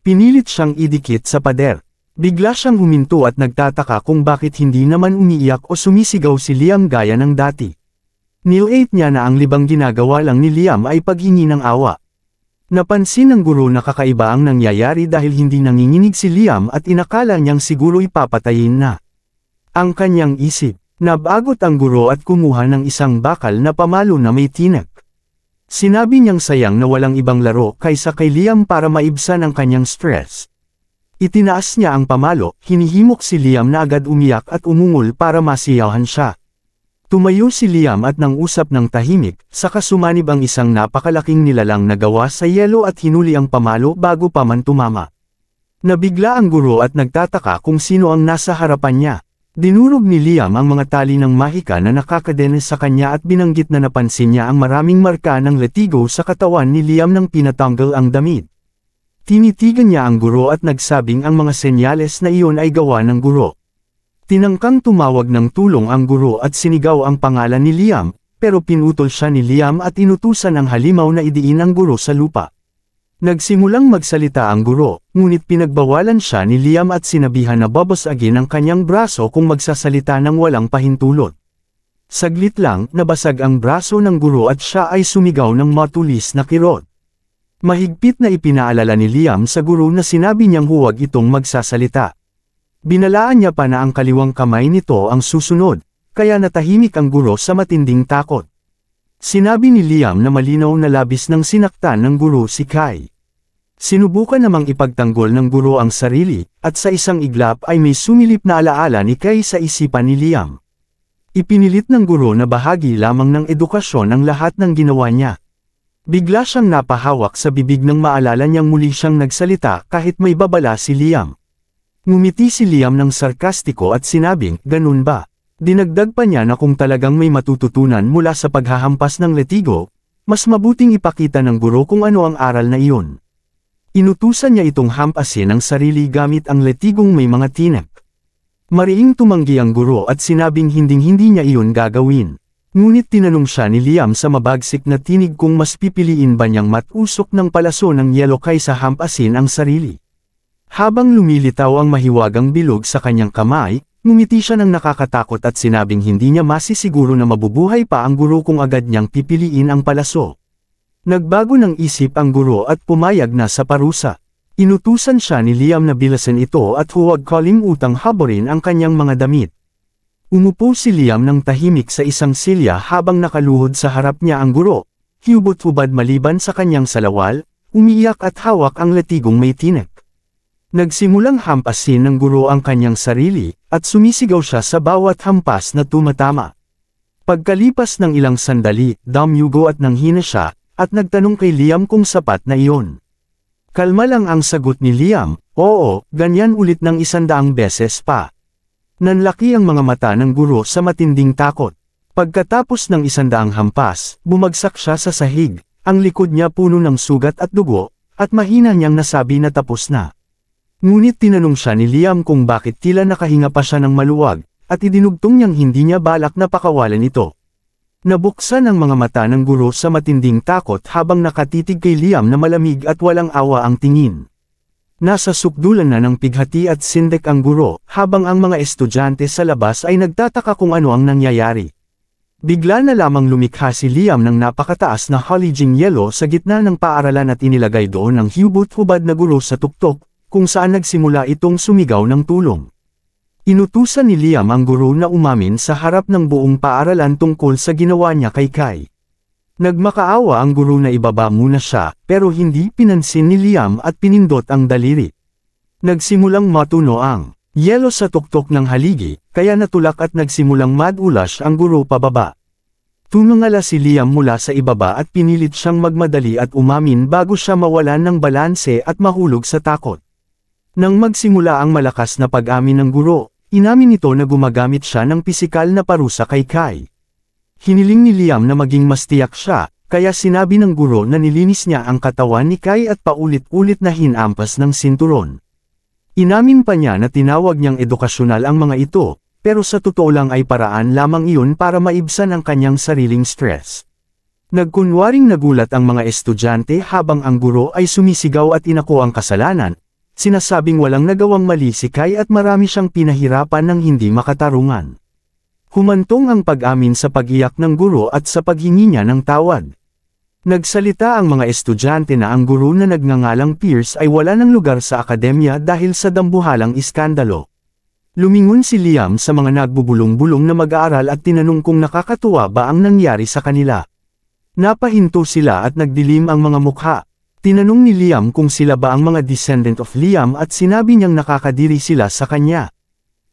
Speaker 1: Pinilit siyang idikit sa pader. Bigla siyang huminto at nagtataka kung bakit hindi naman umiiyak o sumisigaw si Liam gaya ng dati. Nilate niya na ang libang ginagawa lang ni Liam ay paghingi ng awa. Napansin ng guro na kakaiba ang nangyayari dahil hindi nanginginig si Liam at inakala niyang siguro ipapatayin na. Ang kanyang isip, nabagot ang guro at kumuha ng isang bakal na pamalo na may tinak. Sinabi niyang sayang na walang ibang laro kaysa kay Liam para maibsan ang kanyang stress. Itinaas niya ang pamalo, hinihimok si Liam na agad umiyak at umungol para masiyahan siya. Tumayo si Liam at nang usap ng tahimik, saka sumanib ang isang napakalaking nilalang na gawa sa yelo at hinuli ang pamalo bago pa man tumama. Nabigla ang guro at nagtataka kung sino ang nasa harapan niya. Dinurog ni Liam ang mga tali ng mahika na nakakadenes sa kanya at binanggit na napansin niya ang maraming marka ng letigo sa katawan ni Liam nang pinatanggal ang damit. Tinitigan niya ang guro at nagsabing ang mga senyales na iyon ay gawa ng guro. Tinangkang tumawag ng tulong ang guro at sinigaw ang pangalan ni Liam, pero pinutol siya ni Liam at inutusan ang halimaw na idiin ang guro sa lupa. Nagsimulang magsalita ang guro, ngunit pinagbawalan siya ni Liam at sinabihan na babasagin ang kanyang braso kung magsasalita ng walang pahintulot. Saglit lang, nabasag ang braso ng guro at siya ay sumigaw ng matulis na kirot. Mahigpit na ipinaalala ni Liam sa guro na sinabi niyang huwag itong magsasalita. Binalaan niya pa na ang kaliwang kamay nito ang susunod, kaya natahimik ang guro sa matinding takot. Sinabi ni Liam na malinaw na labis ng sinaktan ng guro si Kai. Sinubukan namang ipagtanggol ng guro ang sarili, at sa isang iglap ay may sumilip na alaala ni Kai sa isipan ni Liam. Ipinilit ng guro na bahagi lamang ng edukasyon ang lahat ng ginawa niya. Bigla siyang napahawak sa bibig nang maalala niyang muli siyang nagsalita kahit may babala si Liam. Ngumiti si Liam ng sarkastiko at sinabing, "Ganun ba?" Dinagdag pa niya na kung talagang may matututunan mula sa paghahampas ng letigo, mas mabuting ipakita ng guro kung ano ang aral na iyon. Inutusan niya itong hampasin ang sarili gamit ang letigong may mga tinek. Mariing tumanggi ang guro at sinabing hinding-hindi niya iyon gagawin. Ngunit tinanong siya ni Liam sa mabagsik na tinig kung mas pipiliin ba niyang matusok ng palaso ng yelo kaysa hampasin ang sarili. Habang lumilitaw ang mahiwagang bilog sa kanyang kamay, ngumiti siya ng nakakatakot at sinabing hindi niya masisiguro na mabubuhay pa ang guro kung agad niyang pipiliin ang palaso. Nagbago ng isip ang guro at pumayag na sa parusa. Inutusan siya ni Liam na bilasan ito at huwag kalimutang haborin ang kanyang mga damit. Umupo si Liam ng tahimik sa isang silya habang nakaluhod sa harap niya ang guro, hubot-hubad maliban sa kanyang salawal, umiiyak at hawak ang letigong may tinek. Nagsimulang hampasin ng guro ang kanyang sarili, at sumisigaw siya sa bawat hampas na tumatama. Pagkalipas ng ilang sandali, damyugo at nanghina siya, at nagtanong kay Liam kung sapat na iyon. Kalma lang ang sagot ni Liam, oo, ganyan ulit ng 100 beses pa. Nanlaki ang mga mata ng guro sa matinding takot. Pagkatapos ng 100 hampas, bumagsak siya sa sahig, ang likod niya puno ng sugat at dugo, at mahina niyang nasabi na tapos na. Ngunit tinanong siya ni Liam kung bakit tila nakahinga pa siya ng maluwag, at idinugtong niyang hindi niya balak na pakawalan ito. Nabuksan ang mga mata ng guro sa matinding takot habang nakatitig kay Liam na malamig at walang awa ang tingin. Nasa sukdulan na ng pighati at sindek ang guro, habang ang mga estudyante sa labas ay nagtataka kung ano ang nangyayari. Bigla na lamang lumikha si Liam ng napakataas na halijing yelo sa gitna ng paaralan at inilagay doon ang hubot-hubad na guro sa tuktok, kung saan nagsimula itong sumigaw ng tulong. Inutusan ni Liam ang guro na umamin sa harap ng buong paaralan tungkol sa ginawa niya kay Kai. Nagmakaawa ang guro na ibaba muna siya, pero hindi pinansin ni Liam at pinindot ang daliri. Nagsimulang matuno ang yelo sa tuktok ng haligi, kaya natulak at nagsimulang madulas ang guro pababa. Tumangala si Liam mula sa ibaba at pinilit siyang magmadali at umamin bago siya mawalan ng balanse at mahulog sa takot. Nang magsimula ang malakas na pag-amin ng guro, inamin nito na gumagamit siya ng pisikal na parusa kay Kai. Hiniling ni Liam na maging mas tiyak siya, kaya sinabi ng guro na nilinis niya ang katawan ni Kai at paulit-ulit na hinampas ng sinturon. Inamin pa niya na tinawag niyang edukasyonal ang mga ito, pero sa totoo lang ay paraan lamang iyon para maibsan ang kanyang sariling stress. Nagkunwaring nagulat ang mga estudyante habang ang guro ay sumisigaw at inako ang kasalanan, sinasabing walang nagawang mali si Kai at marami siyang pinahirapan ng hindi makatarungan. Humantong ang pag-amin sa pag-iyak ng guro at sa paghingi niya ng tawad. Nagsalita ang mga estudyante na ang guro na nagngangalang Pierce ay wala ng lugar sa akademya dahil sa dambuhalang iskandalo. Lumingon si Liam sa mga nagbubulong-bulong na mag-aaral at tinanong kung nakakatuwa ba ang nangyari sa kanila. Napahinto sila at nagdilim ang mga mukha. Tinanong ni Liam kung sila ba ang mga descendant of Liam at sinabi niyang nakakadiri sila sa kanya.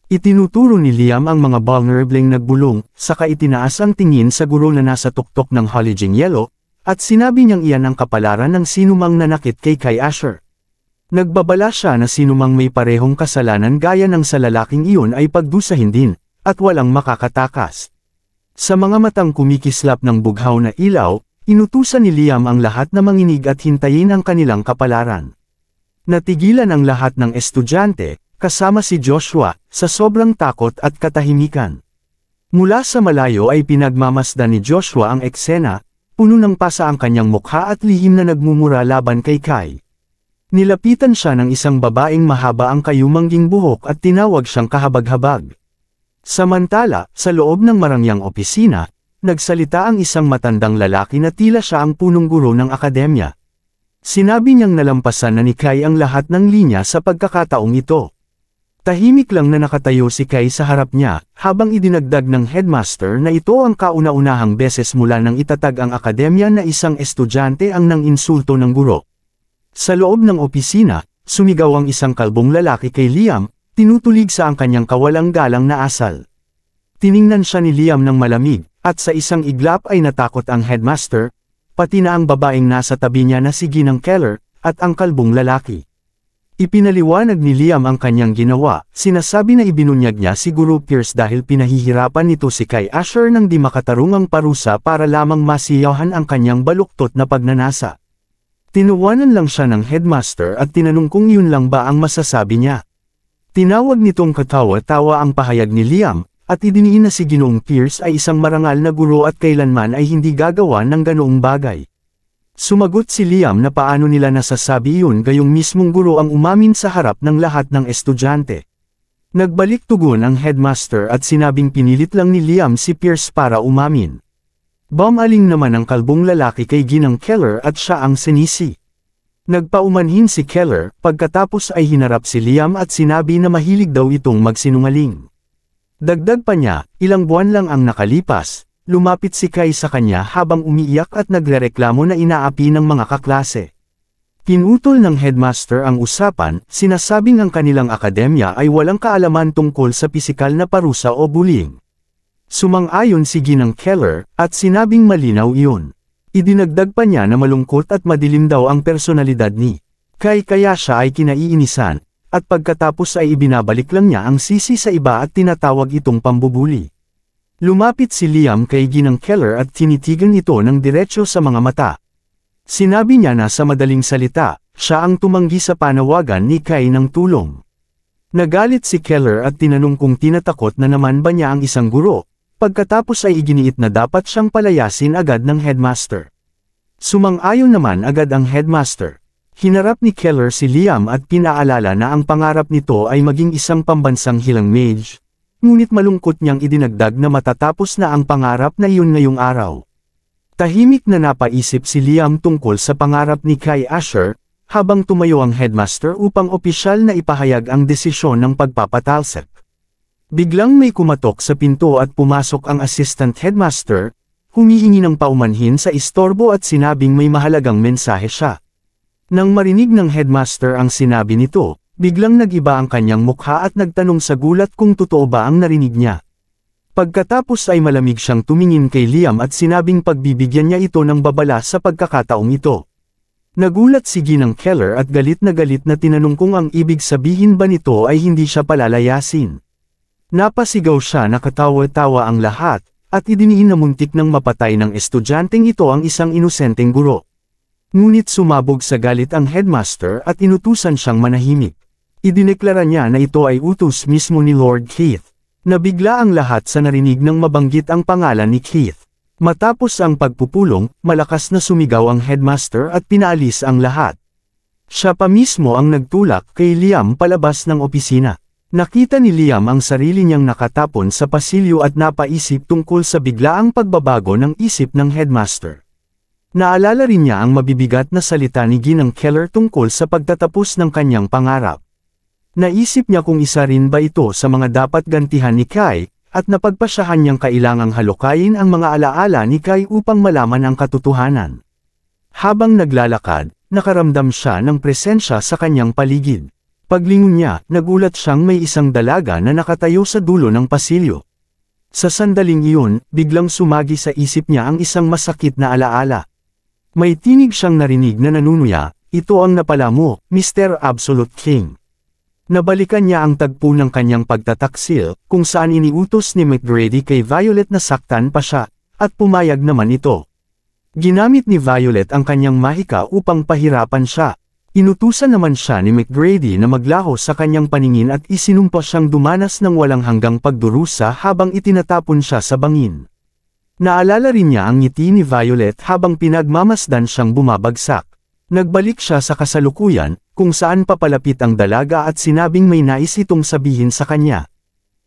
Speaker 1: Itinuturo ni Liam ang mga vulnerableng nagbulong, saka itinaas ang tingin sa guro na nasa tuktok ng halijing yelo, at sinabi niyang iyan ang kapalaran ng sinumang nanakit kay Kai Asher. Nagbabala siya na sinumang may parehong kasalanan gaya ng sa lalaking iyon ay pagdusahin din, at walang makakatakas. Sa mga matang kumikislap ng bughaw na ilaw, inutusan ni Liam ang lahat na manginig at hintayin ang kanilang kapalaran. Natigilan ang lahat ng estudyante, kasama si Joshua, sa sobrang takot at katahimikan. Mula sa malayo ay pinagmamasdan ni Joshua ang eksena, puno ng pasa ang kanyang mukha at lihim na nagmumura laban kay Kai. Nilapitan siya ng isang babaeng mahaba ang kayumangging buhok at tinawag siyang kahabag-habag. Samantala, sa loob ng marangyang opisina, nagsalita ang isang matandang lalaki na tila siya ang punong guro ng akademya. Sinabi niyang nalampasan na ni Kai ang lahat ng linya sa pagkakataong ito. Tahimik lang na nakatayo si Kai sa harap niya, habang idinagdag ng headmaster na ito ang kauna-unahang beses mula nang itatag ang akademya na isang estudyante ang nang-insulto ng guro. Sa loob ng opisina, sumigaw ang isang kalbong lalaki kay Liam, tinutulig sa ang kanyang kawalang galang na asal. Tiningnan siya ni Liam ng malamig, at sa isang iglap ay natakot ang headmaster, pati na ang babaeng nasa tabi niya na si Ginang Keller, at ang kalbong lalaki. Ipinaliwanag ni Liam ang kanyang ginawa, sinasabi na ibinunyag niya si Guru Pierce dahil pinahihirapan nito si Kai Asher ng di makatarungang parusa para lamang masiyahan ang kanyang baluktot na pagnanasa. Tinuwanan lang siya ng headmaster at tinanong kung yun lang ba ang masasabi niya. Tinawag nitong katawa-tawa ang pahayag ni Liam, at idiniin na si Ginoong Pierce ay isang marangal na guro at kailanman ay hindi gagawa ng ganoong bagay. Sumagot si Liam na paano nila nasasabi yun gayong mismong guro ang umamin sa harap ng lahat ng estudyante. Nagbalik tugon ang headmaster at sinabing pinilit lang ni Liam si Pierce para umamin. Bumaling naman ang kalbong lalaki kay Ginang Keller at siya ang sinisi. Nagpaumanhin si Keller, pagkatapos ay hinarap si Liam at sinabi na mahilig daw itong magsinungaling. Dagdag pa niya, ilang buwan lang ang nakalipas, lumapit si Kai sa kanya habang umiiyak at nagrereklamo na inaapi ng mga kaklase. Pinutol ng headmaster ang usapan, sinasabing ang kanilang akademya ay walang kaalaman tungkol sa pisikal na parusa o bullying. Sumang-ayon si Ginang Keller, at sinabing malinaw iyon. Idinagdag pa niya na malungkot at madilim daw ang personalidad ni Kai kaya siya ay kinaiinisan, at pagkatapos ay ibinabalik lang niya ang sisi sa iba at tinatawag itong pambubuli. Lumapit si Liam kay Ginang Keller at tinitigan ito ng diretsyo sa mga mata. Sinabi niya na sa madaling salita, siya ang tumanggi sa panawagan ni Kai ng tulong. Nagalit si Keller at tinanong kung tinatakot na naman ba niya ang isang guro. Pagkatapos ay iginiit na dapat siyang palayasin agad ng headmaster. Sumang-ayon naman agad ang headmaster. Hinarap ni Keller si Liam at pinaalala na ang pangarap nito ay maging isang pambansang hilang mage, ngunit malungkot niyang idinagdag na matatapos na ang pangarap na iyon ngayong araw. Tahimik na napaisip si Liam tungkol sa pangarap ni Kai Asher, habang tumayo ang headmaster upang opisyal na ipahayag ang desisyon ng pagpapatalsik. Biglang may kumatok sa pinto at pumasok ang assistant headmaster, humihingi ng paumanhin sa istorbo at sinabing may mahalagang mensahe siya. Nang marinig ng headmaster ang sinabi nito, biglang nag-iba ang kanyang mukha at nagtanong sa gulat kung totoo ba ang narinig niya. Pagkatapos ay malamig siyang tumingin kay Liam at sinabing pagbibigyan niya ito ng babala sa pagkakataong ito. Nagulat si Ginang Keller at galit na tinanong kung ang ibig sabihin ba nito ay hindi siya palalayasin. Napasigaw siya na katawa-tawa ang lahat, at idiniin na muntik ng mapatay ng estudyanteng ito ang isang inosenteng guro. Ngunit sumabog sa galit ang headmaster at inutusan siyang manahimik. Idineklara niya na ito ay utos mismo ni Lord Keith. Nabigla ang lahat sa narinig ng mabanggit ang pangalan ni Keith. Matapos ang pagpupulong, malakas na sumigaw ang headmaster at pinaalis ang lahat. Siya pa mismo ang nagtulak kay Liam palabas ng opisina. Nakita ni Liam ang sarili niyang nakatapon sa pasilyo at napaisip tungkol sa biglaang pagbabago ng isip ng headmaster. Naalala rin niya ang mabibigat na salita ni Ginang Keller tungkol sa pagtatapos ng kanyang pangarap. Naisip niya kung isa rin ba ito sa mga dapat gantihan ni Kai, at napagpasyahan niyang kailangang halukayin ang mga alaala ni Kai upang malaman ang katotohanan. Habang naglalakad, nakaramdam siya ng presensya sa kanyang paligid. Paglingon niya, nagulat siyang may isang dalaga na nakatayo sa dulo ng pasilyo. Sa sandaling iyon, biglang sumagi sa isip niya ang isang masakit na alaala. May tinig siyang narinig na nanunuya, ito ang napala mo, Mr. Absolute King. Nabalikan niya ang tagpo ng kanyang pagtataksil, kung saan iniutos ni McGrady kay Violet na saktan pa siya, at pumayag naman ito. Ginamit ni Violet ang kanyang mahika upang pahirapan siya. Inutusan naman siya ni McGrady na maglaho sa kanyang paningin at isinumpa siyang dumanas ng walang hanggang pagdurusa habang itinatapon siya sa bangin. Naalala rin niya ang ngiti ni Violet habang pinagmamasdan siyang bumabagsak. Nagbalik siya sa kasalukuyan, kung saan papalapit ang dalaga at sinabing may nais itong sabihin sa kanya.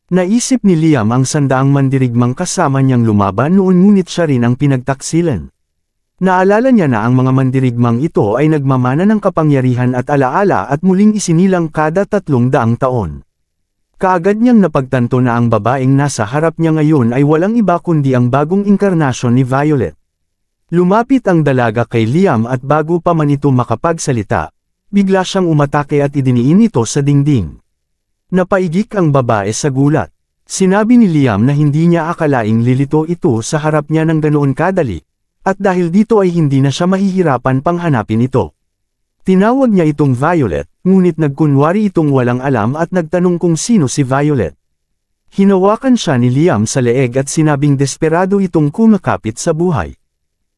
Speaker 1: Naisip ni Liam ang sandaang mandirigmang kasama niyang lumaban noon ngunit siya rin ang pinagtaksilan. Naalala niya na ang mga mandirigmang ito ay nagmamana ng kapangyarihan at alaala at muling isinilang kada 300 taon. Kaagad niyang napagtanto na ang babaeng nasa harap niya ngayon ay walang iba kundi ang bagong inkarnasyon ni Violet. Lumapit ang dalaga kay Liam at bago pa man ito makapagsalita, bigla siyang umatake at idiniin ito sa dingding. Napaigik ang babae sa gulat. Sinabi ni Liam na hindi niya akalaing lilito ito sa harap niya ng ganoon kadali. At dahil dito ay hindi na siya mahihirapan pang hanapin ito. Tinawag niya itong Violet, ngunit nagkunwari itong walang alam at nagtanong kung sino si Violet. Hinawakan siya ni Liam sa leeg at sinabing desperado itong kumakapit sa buhay.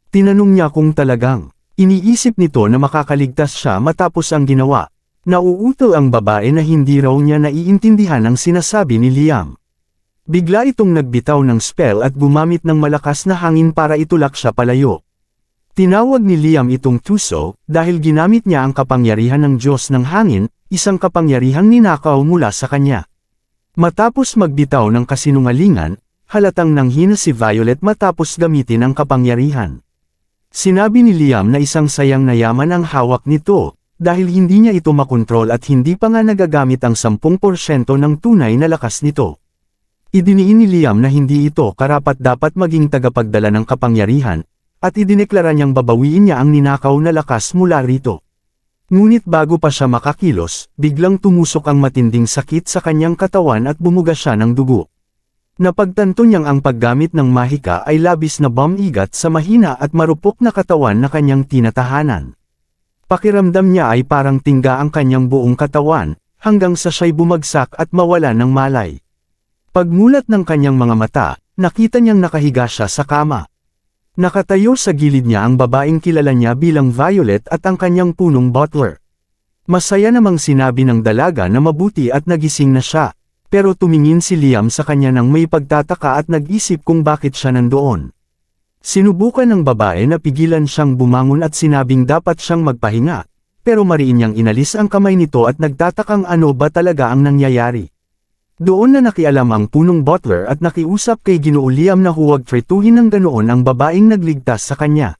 Speaker 1: Tinanong niya kung talagang Iniisip nito na makakaligtas siya matapos ang ginawa. Nauutal ang babae na hindi raw niya naiintindihan ang sinasabi ni Liam. Bigla itong nagbitaw ng spell at gumamit ng malakas na hangin para itulak siya palayo. Tinawag ni Liam itong Tuso, dahil ginamit niya ang kapangyarihan ng Diyos ng hangin, isang kapangyarihang ninakaw mula sa kanya. Matapos magbitaw ng kasinungalingan, halatang nanghina si Violet matapos gamitin ang kapangyarihan. Sinabi ni Liam na isang sayang na yaman ang hawak nito, dahil hindi niya ito makontrol at hindi pa nga nagagamit ang 10% ng tunay na lakas nito. Idiniin ni Liam na hindi ito karapat-dapat maging tagapagdala ng kapangyarihan, at idineklara niyang babawiin niya ang ninakaw na lakas mula rito. Ngunit bago pa siya makakilos, biglang tumusok ang matinding sakit sa kanyang katawan at bumuga siya ng dugo. Napagtanto niyang ang paggamit ng mahika ay labis na bumigat sa mahina at marupok na katawan na kanyang tinatahanan. Pakiramdam niya ay parang tingga ang kanyang buong katawan, hanggang sa siya'y bumagsak at mawala ng malay. Pagmulat ng kanyang mga mata, nakita niyang nakahiga siya sa kama. Nakatayo sa gilid niya ang babaeng kilala niya bilang Violet at ang kanyang punong butler. Masaya namang sinabi ng dalaga na mabuti at nagising na siya, pero tumingin si Liam sa kanya nang may pagtataka at nag-isip kung bakit siya nandoon. Sinubukan ng babae na pigilan siyang bumangon at sinabing dapat siyang magpahinga, pero mariin niyang inalis ang kamay nito at nagtatakang ano ba talaga ang nangyayari. Doon na nakialam ang punong butler at nakiusap kay Ginoo Liam na huwag tretuhin ng ganoon ang babaeng nagligtas sa kanya.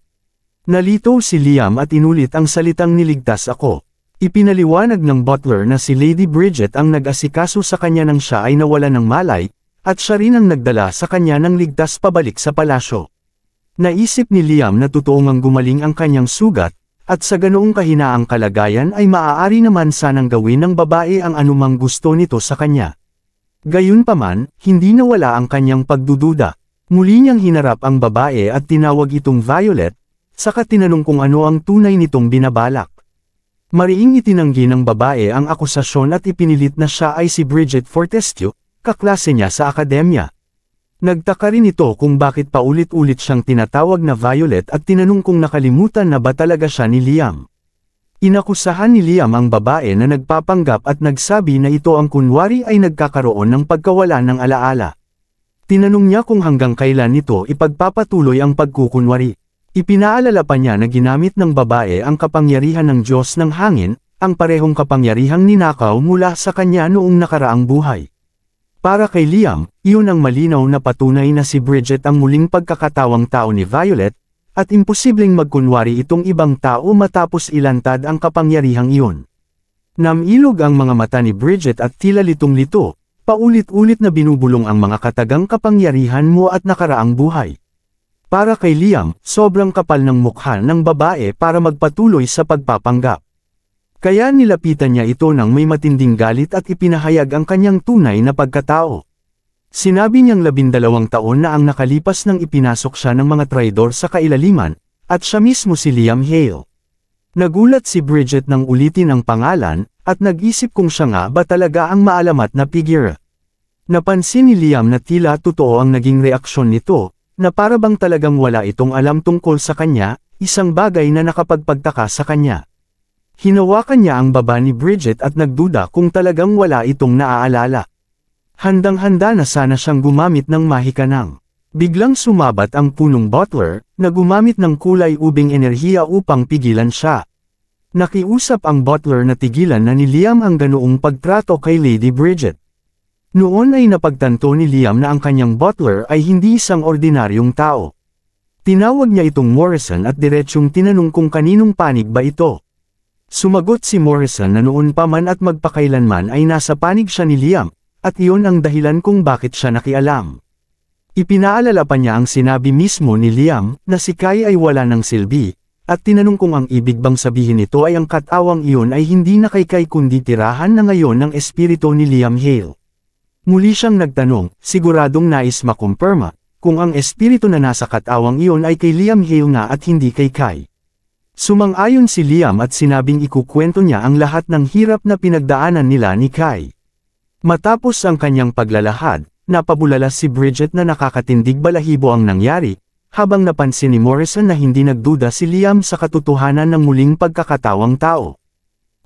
Speaker 1: Nalito si Liam at inulit ang salitang niligtas ako. Ipinaliwanag ng butler na si Lady Bridget ang nag-asikaso sa kanya nang siya ay nawala ng malay, at siya rin ang nagdala sa kanya ng ligtas pabalik sa palasyo. Naisip ni Liam na totoong ang gumaling ang kanyang sugat, at sa ganoong kahinaang kalagayan ay maaari naman sanang gawin ng babae ang anumang gusto nito sa kanya. Gayunpaman, hindi nawala ang kanyang pagdududa. Muli niyang hinarap ang babae at tinawag itong Violet, saka tinanong kung ano ang tunay nitong binabalak. Mariing itinanggi ng babae ang akusasyon at ipinilit na siya ay si Bridget Fortescue, kaklase niya sa akademya. Nagtaka rin ito kung bakit paulit-ulit siyang tinatawag na Violet at tinanong kung nakalimutan na ba talaga siya ni Liam. Inakusahan ni Liam ang babae na nagpapanggap at nagsabi na ito ang kunwari ay nagkakaroon ng pagkawala ng alaala. Tinanong niya kung hanggang kailan nito ipagpapatuloy ang pagkukunwari. Ipinaalala pa niya na ginamit ng babae ang kapangyarihan ng Diyos ng hangin, ang parehong kapangyarihang ninakaw mula sa kanya noong nakaraang buhay. Para kay Liam, iyon ang malinaw na patunay na si Bridget ang muling pagkakatawang tao ni Violet, at imposibleng magkunwari itong ibang tao matapos ilantad ang kapangyarihang iyon. Namilog ang mga mata ni Bridget at tila litong-lito, paulit-ulit na binubulong ang mga katagang kapangyarihan mo at nakaraang buhay. Para kay Liam, sobrang kapal ng mukha ng babae para magpatuloy sa pagpapanggap. Kaya nilapitan niya ito ng may matinding galit at ipinahayag ang kanyang tunay na pagkatao. Sinabi niyang 12 taon na ang nakalipas nang ipinasok siya ng mga traidor sa kailaliman, at siya mismo si Liam Hale. Nagulat si Bridget nang ulitin ang pangalan, at nag-isip kung siya nga ba talaga ang maalamat na figure. Napansin ni Liam na tila totoo ang naging reaksyon nito, na parabang talagang wala itong alam tungkol sa kanya, isang bagay na nakapagpagtaka sa kanya. Hinawakan niya ang baba ni Bridget at nagduda kung talagang wala itong naaalala. Handang-handa na sana siyang gumamit ng mahika nang. Biglang sumabat ang punong butler, na gumamit ng kulay ubing enerhiya upang pigilan siya. Nakiusap ang butler na tigilan na ni Liam ang ganoong pagtrato kay Lady Bridget. Noon ay napagtanto ni Liam na ang kanyang butler ay hindi isang ordinaryong tao. Tinawag niya itong Morrison at diretsyong tinanong kung kaninong panig ba ito. Sumagot si Morrison na noon pa man at magpakailanman ay nasa panig siya ni Liam, at iyon ang dahilan kung bakit siya nakialam. Ipinaalala pa niya ang sinabi mismo ni Liam, na si Kai ay wala ng silbi, at tinanong kung ang ibig bang sabihin nito ay ang katawang iyon ay hindi na kay Kai kundi tirahan na ngayon ng espiritu ni Liam Hale. Muli siyang nagtanong, siguradong nais makumpirma, kung ang espiritu na nasa katawang iyon ay kay Liam Hale nga at hindi kay Kai. Sumang-ayon si Liam at sinabing ikukwento niya ang lahat ng hirap na pinagdaanan nila ni Kai. Matapos ang kanyang paglalahad, napabulala si Bridget na nakakatindig balahibo ang nangyari, habang napansin ni Morrison na hindi nagduda si Liam sa katotohanan ng muling pagkakatawang tao.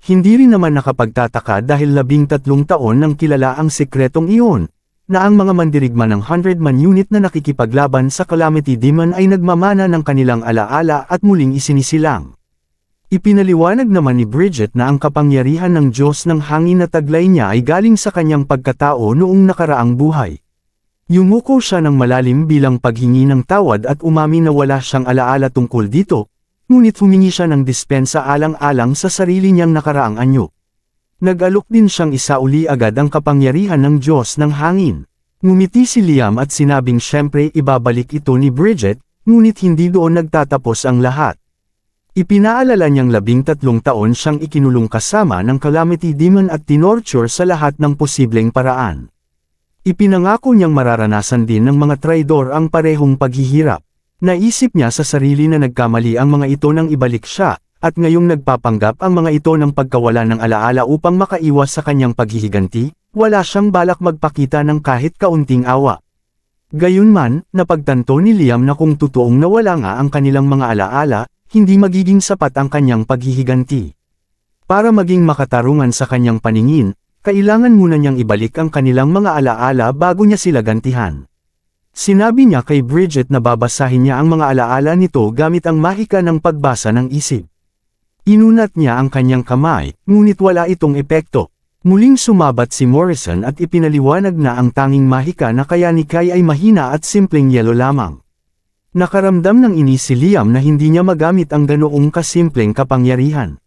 Speaker 1: Hindi rin naman nakapagtataka dahil 13 taon nang kilala ang sekretong iyon, na ang mga mandirigma ng 100-man unit na nakikipaglaban sa Calamity Demon ay nagmamana ng kanilang alaala at muling isinisilang. Ipinaliwanag naman ni Bridget na ang kapangyarihan ng Diyos ng hangin na taglay niya ay galing sa kanyang pagkatao noong nakaraang buhay. Yumuko siya ng malalim bilang paghingi ng tawad at umamin na wala siyang alaala tungkol dito, ngunit humingi siya ng dispensa alang-alang sa sarili niyang nakaraang anyo. Nag-alok din siyang isauli agad ang kapangyarihan ng Diyos ng hangin. Ngumiti si Liam at sinabing siyempre ibabalik ito ni Bridget, ngunit hindi doon nagtatapos ang lahat. Ipinaalala niyang 13 taon siyang ikinulong kasama ng Calamity Demon at tinorture sa lahat ng posibleng paraan. Ipinangako niyang mararanasan din ng mga traidor ang parehong paghihirap. Naisip niya sa sarili na nagkamali ang mga ito nang ibalik siya, at ngayong nagpapanggap ang mga ito ng pagkawala ng alaala upang makaiwas sa kanyang paghihiganti, wala siyang balak magpakita ng kahit kaunting awa. Gayunman, napagtanto ni Liam na kung totoong nawala nga ang kanilang mga alaala, hindi magiging sapat ang kanyang paghihiganti. Para maging makatarungan sa kanyang paningin, kailangan muna niyang ibalik ang kanilang mga alaala bago niya sila gantihan. Sinabi niya kay Bridget na babasahin niya ang mga alaala nito gamit ang mahika ng pagbasa ng isip. Inunat niya ang kanyang kamay, ngunit wala itong epekto. Muling sumabat si Morrison at ipinaliwanag na ang tanging mahika na kaya ni Kai ay mahina at simpleng yelo lamang. Nakaramdam ng inis si Liam na hindi niya magamit ang ganoong kasimpleng kapangyarihan.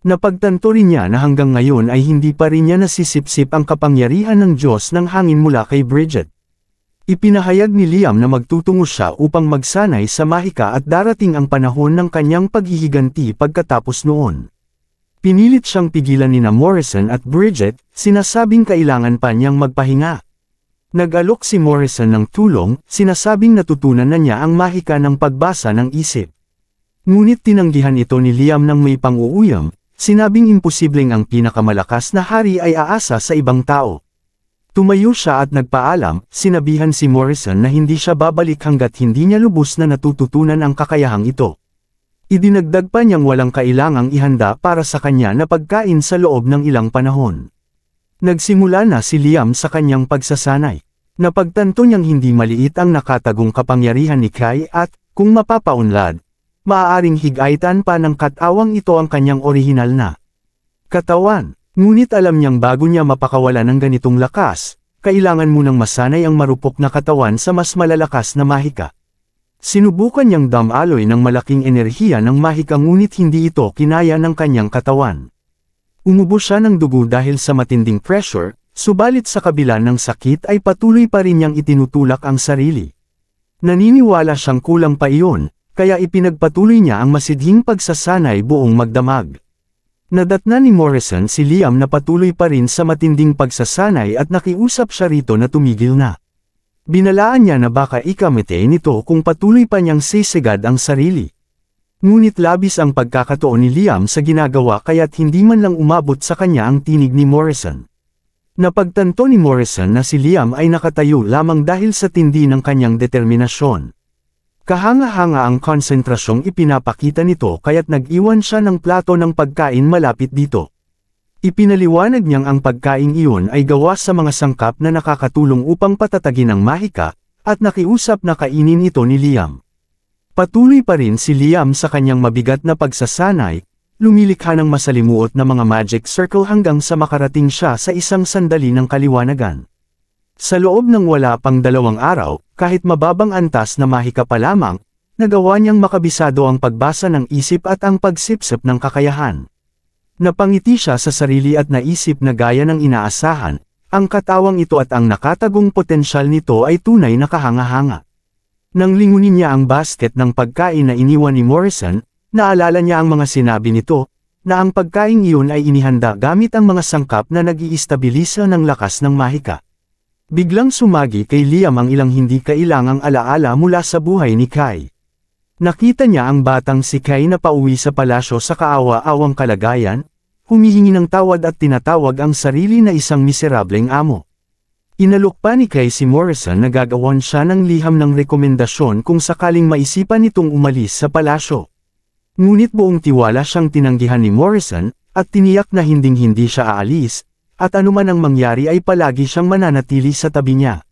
Speaker 1: Napagtanto rin niya na hanggang ngayon ay hindi pa rin niya nasisipsip ang kapangyarihan ng Diyos ng hangin mula kay Bridget. Ipinahayag ni Liam na magtutungo siya upang magsanay sa mahika at darating ang panahon ng kanyang paghihiganti pagkatapos noon. Pinilit siyang pigilan nina Morrison at Bridget, sinasabing kailangan pa niyang magpahinga. Nag-alok si Morrison ng tulong, sinasabing natutunan na niya ang mahika ng pagbasa ng isip. Ngunit tinanggihan ito ni Liam ng may pang-uuyam, sinabing imposibleng ang pinakamalakas na hari ay aasa sa ibang tao. Tumayo siya at nagpaalam, sinabihan si Morrison na hindi siya babalik hanggat hindi niya lubos na natututunan ang kakayahang ito. Idinagdag pa niyang walang kailangang ihanda para sa kanya na pagkain sa loob ng ilang panahon. Nagsimula na si Liam sa kanyang pagsasanay. Napagtanto niyang hindi maliit ang nakatagong kapangyarihan ni Kai at, kung mapapaunlad, maaaring higaitan pa ng katawang ito ang kanyang orihinal na katawan. Ngunit alam niyang bago niya mapakawala ng ganitong lakas, kailangan munang masanay ang marupok na katawan sa mas malalakas na mahika. Sinubukan niyang damaloy ng malaking enerhiya ng mahika ngunit hindi ito kinaya ng kanyang katawan. Umubo siya ng dugo dahil sa matinding pressure, subalit sa kabila ng sakit ay patuloy pa rin niyang itinutulak ang sarili. Naniniwala siyang kulang pa iyon, kaya ipinagpatuloy niya ang masidhing pagsasanay buong magdamag. Nadatna ni Morrison si Liam na patuloy pa rin sa matinding pagsasanay at nakiusap siya rito na tumigil na. Binalaan niya na baka ikamete nito kung patuloy pa niyang sisigad ang sarili. Ngunit labis ang pagkakataon ni Liam sa ginagawa kaya't hindi man lang umabot sa kanya ang tinig ni Morrison. Napagtanto ni Morrison na si Liam ay nakatayo lamang dahil sa tindi ng kanyang determinasyon. Kahanga-hanga ang konsentrasyong ipinapakita nito kaya't nag-iwan siya ng plato ng pagkain malapit dito. Ipinaliwanag niyang ang pagkain iyon ay gawa sa mga sangkap na nakakatulong upang patatagin ang mahika, at nakiusap na kainin ito ni Liam. Patuloy pa rin si Liam sa kanyang mabigat na pagsasanay, lumilikha ng masalimuot na mga magic circle hanggang sa makarating siya sa isang sandali ng kaliwanagan. Sa loob ng wala pang 2 araw, kahit mababang antas na mahika pa lamang, nagawa niyang makabisado ang pagbasa ng isip at ang pagsipsip ng kakayahan. Napangiti siya sa sarili at naisip na gaya ng inaasahan, ang katawang ito at ang nakatagong potensyal nito ay tunay na kahanga-hanga. Nang lingunin niya ang basket ng pagkain na iniwan ni Morrison, naalala niya ang mga sinabi nito, na ang pagkain iyon ay inihanda gamit ang mga sangkap na nag-iistabilisa ng lakas ng mahika. Biglang sumagi kay Liam ang ilang hindi kailangang alaala mula sa buhay ni Kai. Nakita niya ang batang si Kai na pauwi sa palasyo sa kaawa-awang kalagayan, humihingi ng tawad at tinatawag ang sarili na isang miserableng amo. Inalok pa ni Kay si Morrison na gagawan siya ng liham ng rekomendasyon kung sakaling maisipan nitong umalis sa palasyo. Ngunit buong tiwala siyang tinanggihan ni Morrison, at tiniyak na hinding-hindi siya aalis, at anuman ang mangyari ay palagi siyang mananatili sa tabi niya.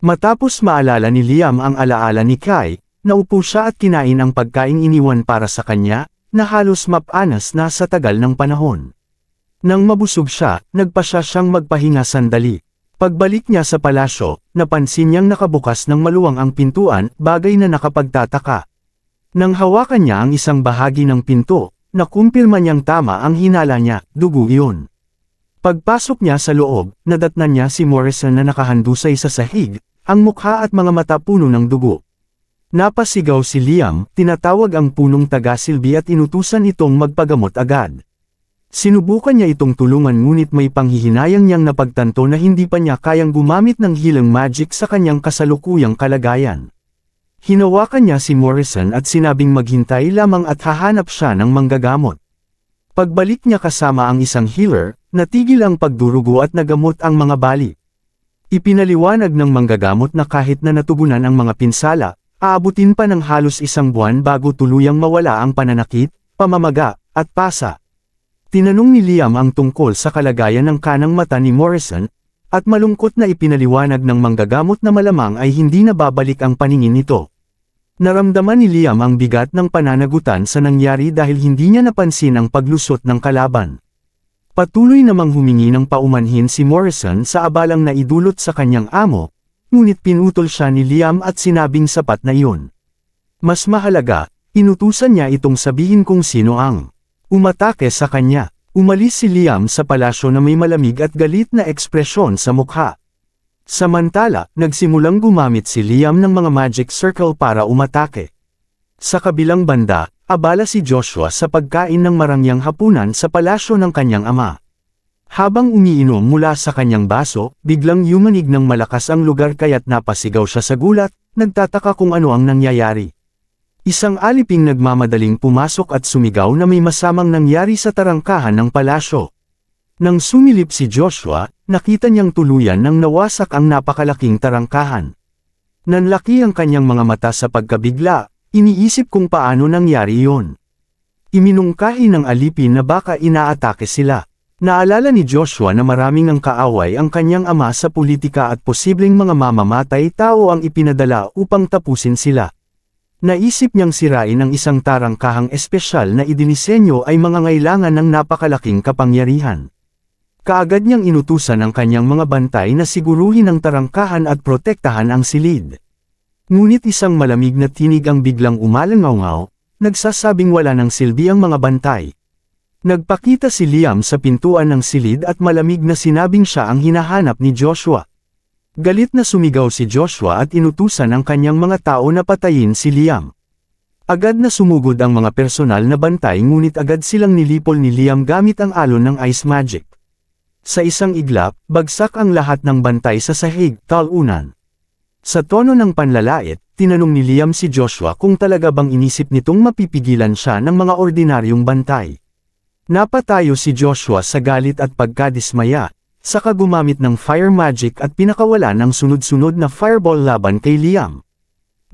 Speaker 1: Matapos maalala ni Liam ang alaala ni Kay, naupo siya at kinain ang pagkaing iniwan para sa kanya, na halos mapanas na sa tagal ng panahon. Nang mabusog siya, nagpasya siyang magpahinga sandali. Pagbalik niya sa palasyo, napansin niyang nakabukas ng maluwang ang pintuan, bagay na nakapagtataka. Nang hawakan niya ang isang bahagi ng pinto, nakumpirma niyang tama ang hinala niya, dugo iyon. Pagpasok niya sa loob, nadatnan niya si Morrison na nakahandusay sa sahig, ang mukha at mga mata puno ng dugo. Napasigaw si Liam, tinatawag ang punong taga-silbi at inutusan itong magpagamot agad. Sinubukan niya itong tulungan ngunit may panghihinayang niyang napagtanto na hindi pa niya kayang gumamit ng healing magic sa kanyang kasalukuyang kalagayan. Hinawakan niya si Morrison at sinabing maghintay lamang at hahanap siya ng manggagamot. Pagbalik niya kasama ang isang healer, natigil ang pagdurugo at nagamot ang mga bali. Ipinaliwanag ng manggagamot na kahit na natugunan ang mga pinsala, aabutin pa ng halos 1 buwan bago tuluyang mawala ang pananakit, pamamaga, at pasa. Tinanong ni Liam ang tungkol sa kalagayan ng kanang mata ni Morrison, at malungkot na ipinaliwanag ng manggagamot na malamang ay hindi na babalik ang paningin nito. Naramdaman ni Liam ang bigat ng pananagutan sa nangyari dahil hindi niya napansin ang paglusot ng kalaban. Patuloy namang humingi ng paumanhin si Morrison sa abalang naidulot sa kanyang amo, ngunit pinutol siya ni Liam at sinabing sapat na iyon. Mas mahalaga, inutusan niya itong sabihin kung sino ang umatake sa kanya. Umalis si Liam sa palasyo na may malamig at galit na ekspresyon sa mukha. Samantala, nagsimulang gumamit si Liam ng mga magic circle para umatake. Sa kabilang banda, abala si Joshua sa pagkain ng marangyang hapunan sa palasyo ng kanyang ama. Habang umiinom mula sa kanyang baso, biglang yumanig ng malakas ang lugar kaya't napasigaw siya sa gulat, nagtataka kung ano ang nangyayari. Isang aliping nagmamadaling pumasok at sumigaw na may masamang nangyari sa tarangkahan ng palasyo. Nang sumilip si Joshua, nakita niyang tuluyan nang nawasak ang napakalaking tarangkahan. Nanlaki ang kanyang mga mata sa pagkabigla, iniisip kung paano nangyari iyon. Iminungkahi ng alipin na baka inaatake sila. Naalala ni Joshua na maraming ang kaaway ang kanyang ama sa politika at posibleng mga mamamatay tao ang ipinadala upang tapusin sila. Naisip niyang sirain ang isang tarangkahang espesyal na idinisenyo ay mangangailangan ng napakalaking kapangyarihan. Kaagad niyang inutusan ang kanyang mga bantay na siguruhin ang tarangkahan at protektahan ang silid. Ngunit isang malamig na tinig ang biglang umalangaw-ngaw, nagsasabing wala ng silbi ang mga bantay. Nagpakita si Liam sa pintuan ng silid at malamig na sinabing siya ang hinahanap ni Joshua. Galit na sumigaw si Joshua at inutusan ang kanyang mga tao na patayin si Liam. Agad na sumugod ang mga personal na bantay ngunit agad silang nilipol ni Liam gamit ang alon ng ice magic. Sa isang iglap, bagsak ang lahat ng bantay sa sahig, talunan. Sa tono ng panlalait, tinanong ni Liam si Joshua kung talaga bang inisip nitong mapipigilan siya ng mga ordinaryong bantay. Napatayo si Joshua sa galit at pagkadismaya, saka gumamit ng fire magic at pinakawala ng sunod-sunod na fireball laban kay Liam.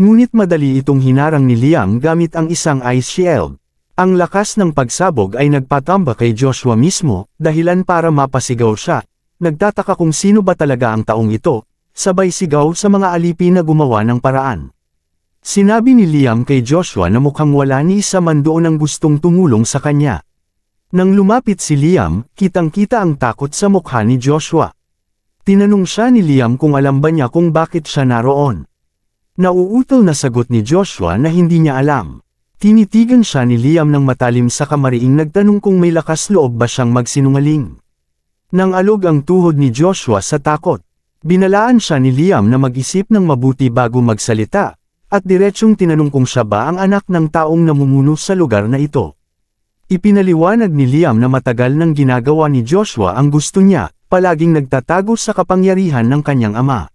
Speaker 1: Ngunit madali itong hinarang ni Liam gamit ang isang ice shield. Ang lakas ng pagsabog ay nagpatamba kay Joshua mismo, dahilan para mapasigaw siya. Nagtataka kung sino ba talaga ang taong ito, sabay sigaw sa mga alipin na gumawa ng paraan. Sinabi ni Liam kay Joshua na mukhang wala ni isa man doon ang gustong tumulong sa kanya. Nang lumapit si Liam, kitang-kita ang takot sa mukha ni Joshua. Tinanong siya ni Liam kung alam ba niya kung bakit siya naroon. Nauutol na sagot ni Joshua na hindi niya alam. Tinitigan siya ni Liam ng matalim sa kamariing nagtanong kung may lakas loob ba siyang magsinungaling. Nang alog ang tuhod ni Joshua sa takot, binalaan siya ni Liam na mag-isip ng mabuti bago magsalita, at diretsyong tinanong kung siya ba ang anak ng taong namumuno sa lugar na ito. Ipinaliwanag ni Liam na matagal nang ginagawa ni Joshua ang gusto niya, palaging nagtatago sa kapangyarihan ng kanyang ama.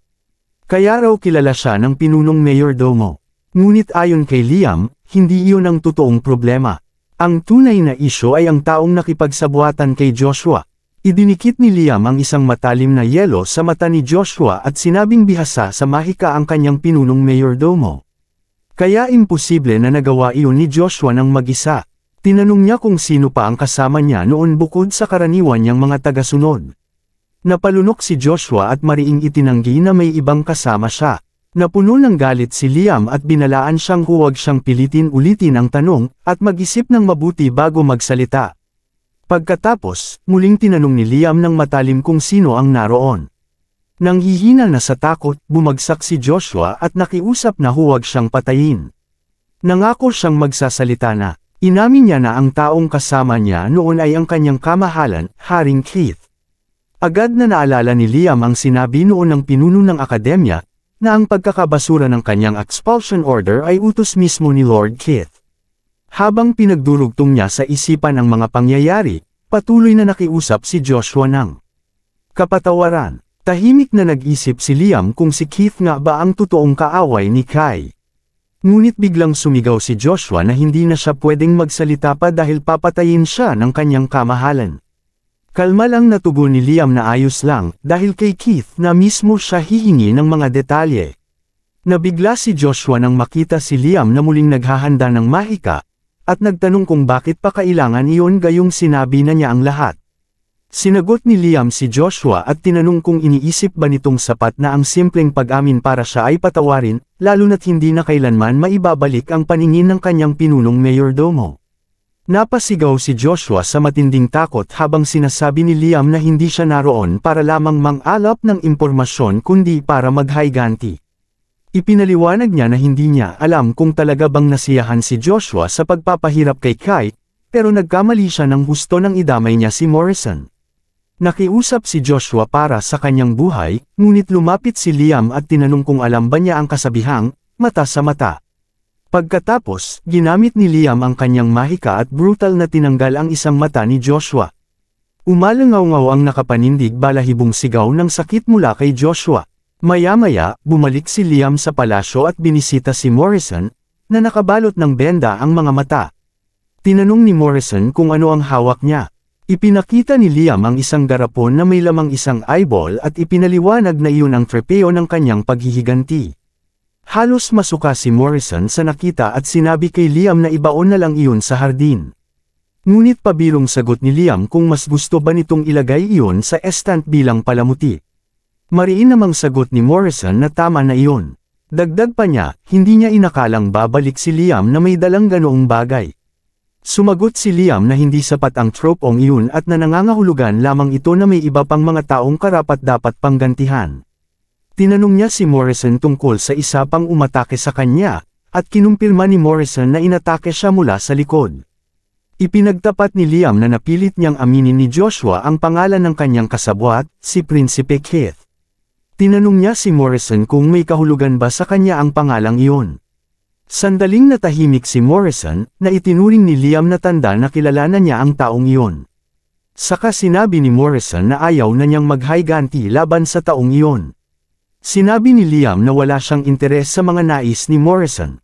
Speaker 1: Kaya raw kilala siya ng pinunong mayordomo. Ngunit ayon kay Liam, hindi iyon ang totoong problema. Ang tunay na isyu ay ang taong nakipagsabuatan kay Joshua. Idinikit ni Liam ang isang matalim na yelo sa mata ni Joshua at sinabing bihasa sa mahika ang kanyang pinunong mayordomo. Kaya imposible na nagawa iyon ni Joshua ng mag-isa. Tinanong niya kung sino pa ang kasama niya noon bukod sa karaniwan niyang mga tagasunod. Napalunok si Joshua at mariing itinanggi na may ibang kasama siya. Napuno ng galit si Liam at binalaan siyang huwag siyang pilitin ulitin ang tanong at mag-isip ng mabuti bago magsalita. Pagkatapos, muling tinanong ni Liam ng matalim kung sino ang naroon. Nang hihina na sa takot, bumagsak si Joshua at nakiusap na huwag siyang patayin. Nangako siyang magsasalita na. Inamin niya na ang taong kasama niya noon ay ang kanyang kamahalan, Haring Keith. Agad na naalala ni Liam ang sinabi noon ng pinuno ng akademya, na ang pagkakabasura ng kanyang expulsion order ay utos mismo ni Lord Keith. Habang pinagdurugtong niya sa isipan ang mga pangyayari, patuloy na nakiusap si Joshua ng kapatawaran. Tahimik na nag-isip si Liam kung si Keith nga ba ang totoong kaaway ni Kai. Ngunit biglang sumigaw si Joshua na hindi na siya pwedeng magsalita pa dahil papatayin siya ng kanyang kamahalan. Kalma lang na tugon ni Liam na ayos lang dahil kay Keith na mismo siya hihingi ng mga detalye. Nabigla si Joshua nang makita si Liam na muling naghahanda ng mahika at nagtanong kung bakit pa kailangan iyon gayong sinabi na niya ang lahat. Sinagot ni Liam si Joshua at tinanong kung iniisip ba nitong sapat na ang simpleng pag-amin para siya ay patawarin, lalo na't hindi na kailanman maibabalik ang paningin ng kanyang pinunong mayordomo. Napasigaw si Joshua sa matinding takot habang sinasabi ni Liam na hindi siya naroon para lamang mang-alap ng impormasyon kundi para maghayganti. Ipinaliwanag niya na hindi niya alam kung talaga bang nasiyahan si Joshua sa pagpapahirap kay Kai, pero nagkamali siya ng husto nang idamay niya si Morrison. Nakiusap si Joshua para sa kanyang buhay, ngunit lumapit si Liam at tinanong kung alam ba niya ang kasabihang, mata sa mata. Pagkatapos, ginamit ni Liam ang kanyang mahika at brutal na tinanggal ang isang mata ni Joshua. Umalangaw-ngaw ang nakapanindig balahibong sigaw ng sakit mula kay Joshua. Maya-maya, bumalik si Liam sa palasyo at binisita si Morrison, na nakabalot ng benda ang mga mata. Tinanong ni Morrison kung ano ang hawak niya. Ipinakita ni Liam ang isang garapon na may lamang isang eyeball at ipinaliwanag na iyon ang trepeo ng kanyang paghihiganti. Halos masuka si Morrison sa nakita at sinabi kay Liam na ibaon na lang iyon sa hardin. Ngunit pabirong sagot ni Liam kung mas gusto ba nitong ilagay iyon sa estant bilang palamuti. Mariin namang sagot ni Morrison na tama na iyon. Dagdag pa niya, hindi niya inakalang babalik si Liam na may dalang ganoong bagay. Sumagot si Liam na hindi sapat ang tropong iyon at na nangangahulugan lamang ito na may iba pang mga taong karapat-dapat panggantihan. Tinanong niya si Morrison tungkol sa isa pang umatake sa kanya, at kinumpirma ni Morrison na inatake siya mula sa likod. Ipinagtapat ni Liam na napilit niyang aminin ni Joshua ang pangalan ng kanyang kasabwat, si Prinsipe Keith. Tinanong niya si Morrison kung may kahulugan ba sa kanya ang pangalang iyon. Sandaling natahimik si Morrison, na itinuring ni Liam na tanda na kilala na niya ang taong iyon. Saka sinabi ni Morrison na ayaw na niyang maghayganti laban sa taong iyon. Sinabi ni Liam na wala siyang interes sa mga nais ni Morrison.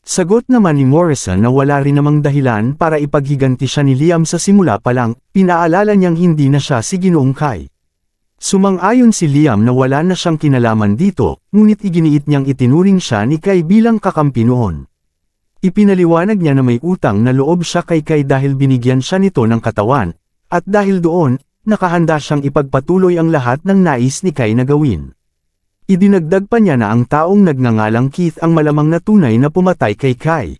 Speaker 1: Sagot naman ni Morrison na wala rin namang dahilan para ipaghiganti siya ni Liam sa simula pa lang, pinaalala niyang hindi na siya si Ginoong Kai. Sumang-ayon si Liam na wala na siyang kinalaman dito, ngunit iginiit niyang itinuring siya ni Kai bilang kakampi noon. Ipinaliwanag niya na may utang na loob siya kay Kai dahil binigyan siya nito ng katawan, at dahil doon, nakahanda siyang ipagpatuloy ang lahat ng nais ni Kai na gawin. Idinagdag pa niya na ang taong nagngangalang Keith ang malamang na tunay na pumatay kay Kai.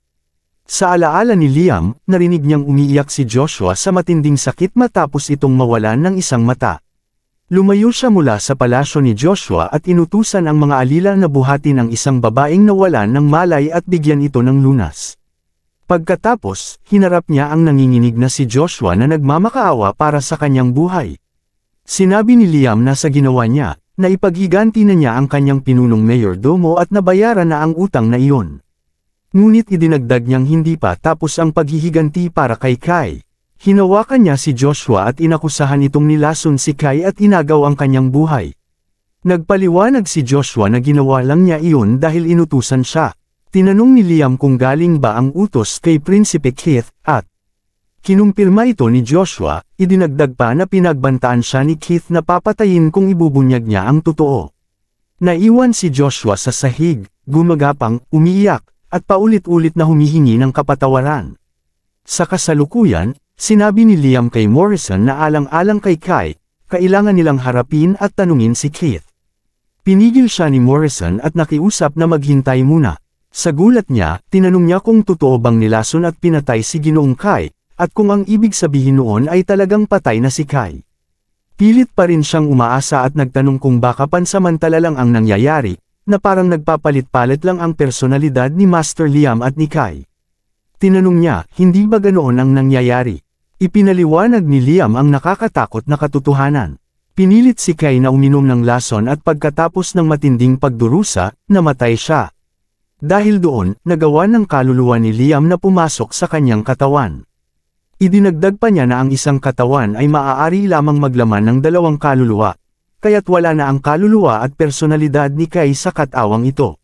Speaker 1: Sa alaala ni Liam, narinig niyang umiiyak si Joshua sa matinding sakit matapos itong mawalan ng isang mata. Lumayo siya mula sa palasyo ni Joshua at inutusan ang mga alila na buhatin ang isang babaeng nawalan ng malay at bigyan ito ng lunas. Pagkatapos, hinarap niya ang nanginginig na si Joshua na nagmamakaawa para sa kanyang buhay. Sinabi ni Liam na sa ginawa niya, na ipaghiganti na niya ang kanyang pinunong mayordomo at nabayaran na ang utang na iyon. Ngunit idinagdag niyang hindi pa tapos ang paghihiganti para kay Kai. Hinawakan niya si Joshua at inakusahan itong nilason si Kai at inagaw ang kanyang buhay. Nagpaliwanag si Joshua na ginawa lang niya iyon dahil inutusan siya. Tinanong ni Liam kung galing ba ang utos kay Prinsipe Keith, at Kinumpirma ito ni Joshua, idinagdag pa na pinagbantaan siya ni Keith na papatayin kung ibubunyag niya ang totoo. Naiwan si Joshua sa sahig, gumagapang, umiiyak, at paulit-ulit na humihingi ng kapatawaran. Sa kasalukuyan, sinabi ni Liam kay Morrison na alang-alang kay Kai, kailangan nilang harapin at tanungin si Keith. Pinigil siya ni Morrison at nakiusap na maghintay muna. Sa gulat niya, tinanong niya kung totoo bang nilason at pinatay si Ginoong Kai, at kung ang ibig sabihin noon ay talagang patay na si Kai. Pilit pa rin siyang umaasa at nagtanong kung baka pansamantala lang ang nangyayari, na parang nagpapalit-palit lang ang personalidad ni Master Liam at ni Kai. Tinanong niya, hindi ba ganoon ang nangyayari? Ipinaliwanag ni Liam ang nakakatakot na katotohanan. Pinilit si Kai na uminom ng lason at pagkatapos ng matinding pagdurusa, namatay siya. Dahil doon, nagawa ng kaluluwa ni Liam na pumasok sa kanyang katawan. Idinagdag pa niya na ang isang katawan ay maaari lamang maglaman ng dalawang kaluluwa, kaya't wala na ang kaluluwa at personalidad ni Kai sa katawang ito.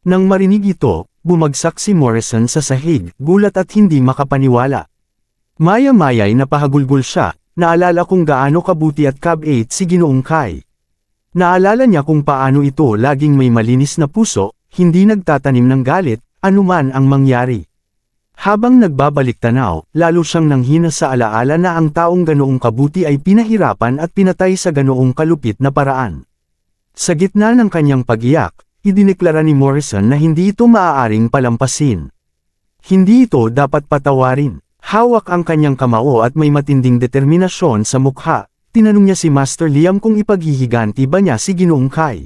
Speaker 1: Nang marinig ito, bumagsak si Morrison sa sahig, gulat at hindi makapaniwala. Maya-maya'y napahagulgol siya, naalala kung gaano kabuti at kabait si Ginoong Kai. Naalala niya kung paano ito laging may malinis na puso, hindi nagtatanim ng galit, anuman ang mangyari. Habang nagbabalik tanaw, lalo siyang nanghina sa alaala na ang taong ganoong kabuti ay pinahirapan at pinatay sa ganoong kalupit na paraan. Sa gitna ng kanyang pag-iyak, idineklara ni Morrison na hindi ito maaaring palampasin. Hindi ito dapat patawarin. Hawak ang kanyang kamao at may matinding determinasyon sa mukha. Tinanong niya si Master Liam kung ipaghihiganti ba niya si Ginoong Kai.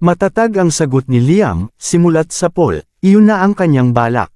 Speaker 1: Matatag ang sagot ni Liam, simulat sa Paul, iyon na ang kanyang balak.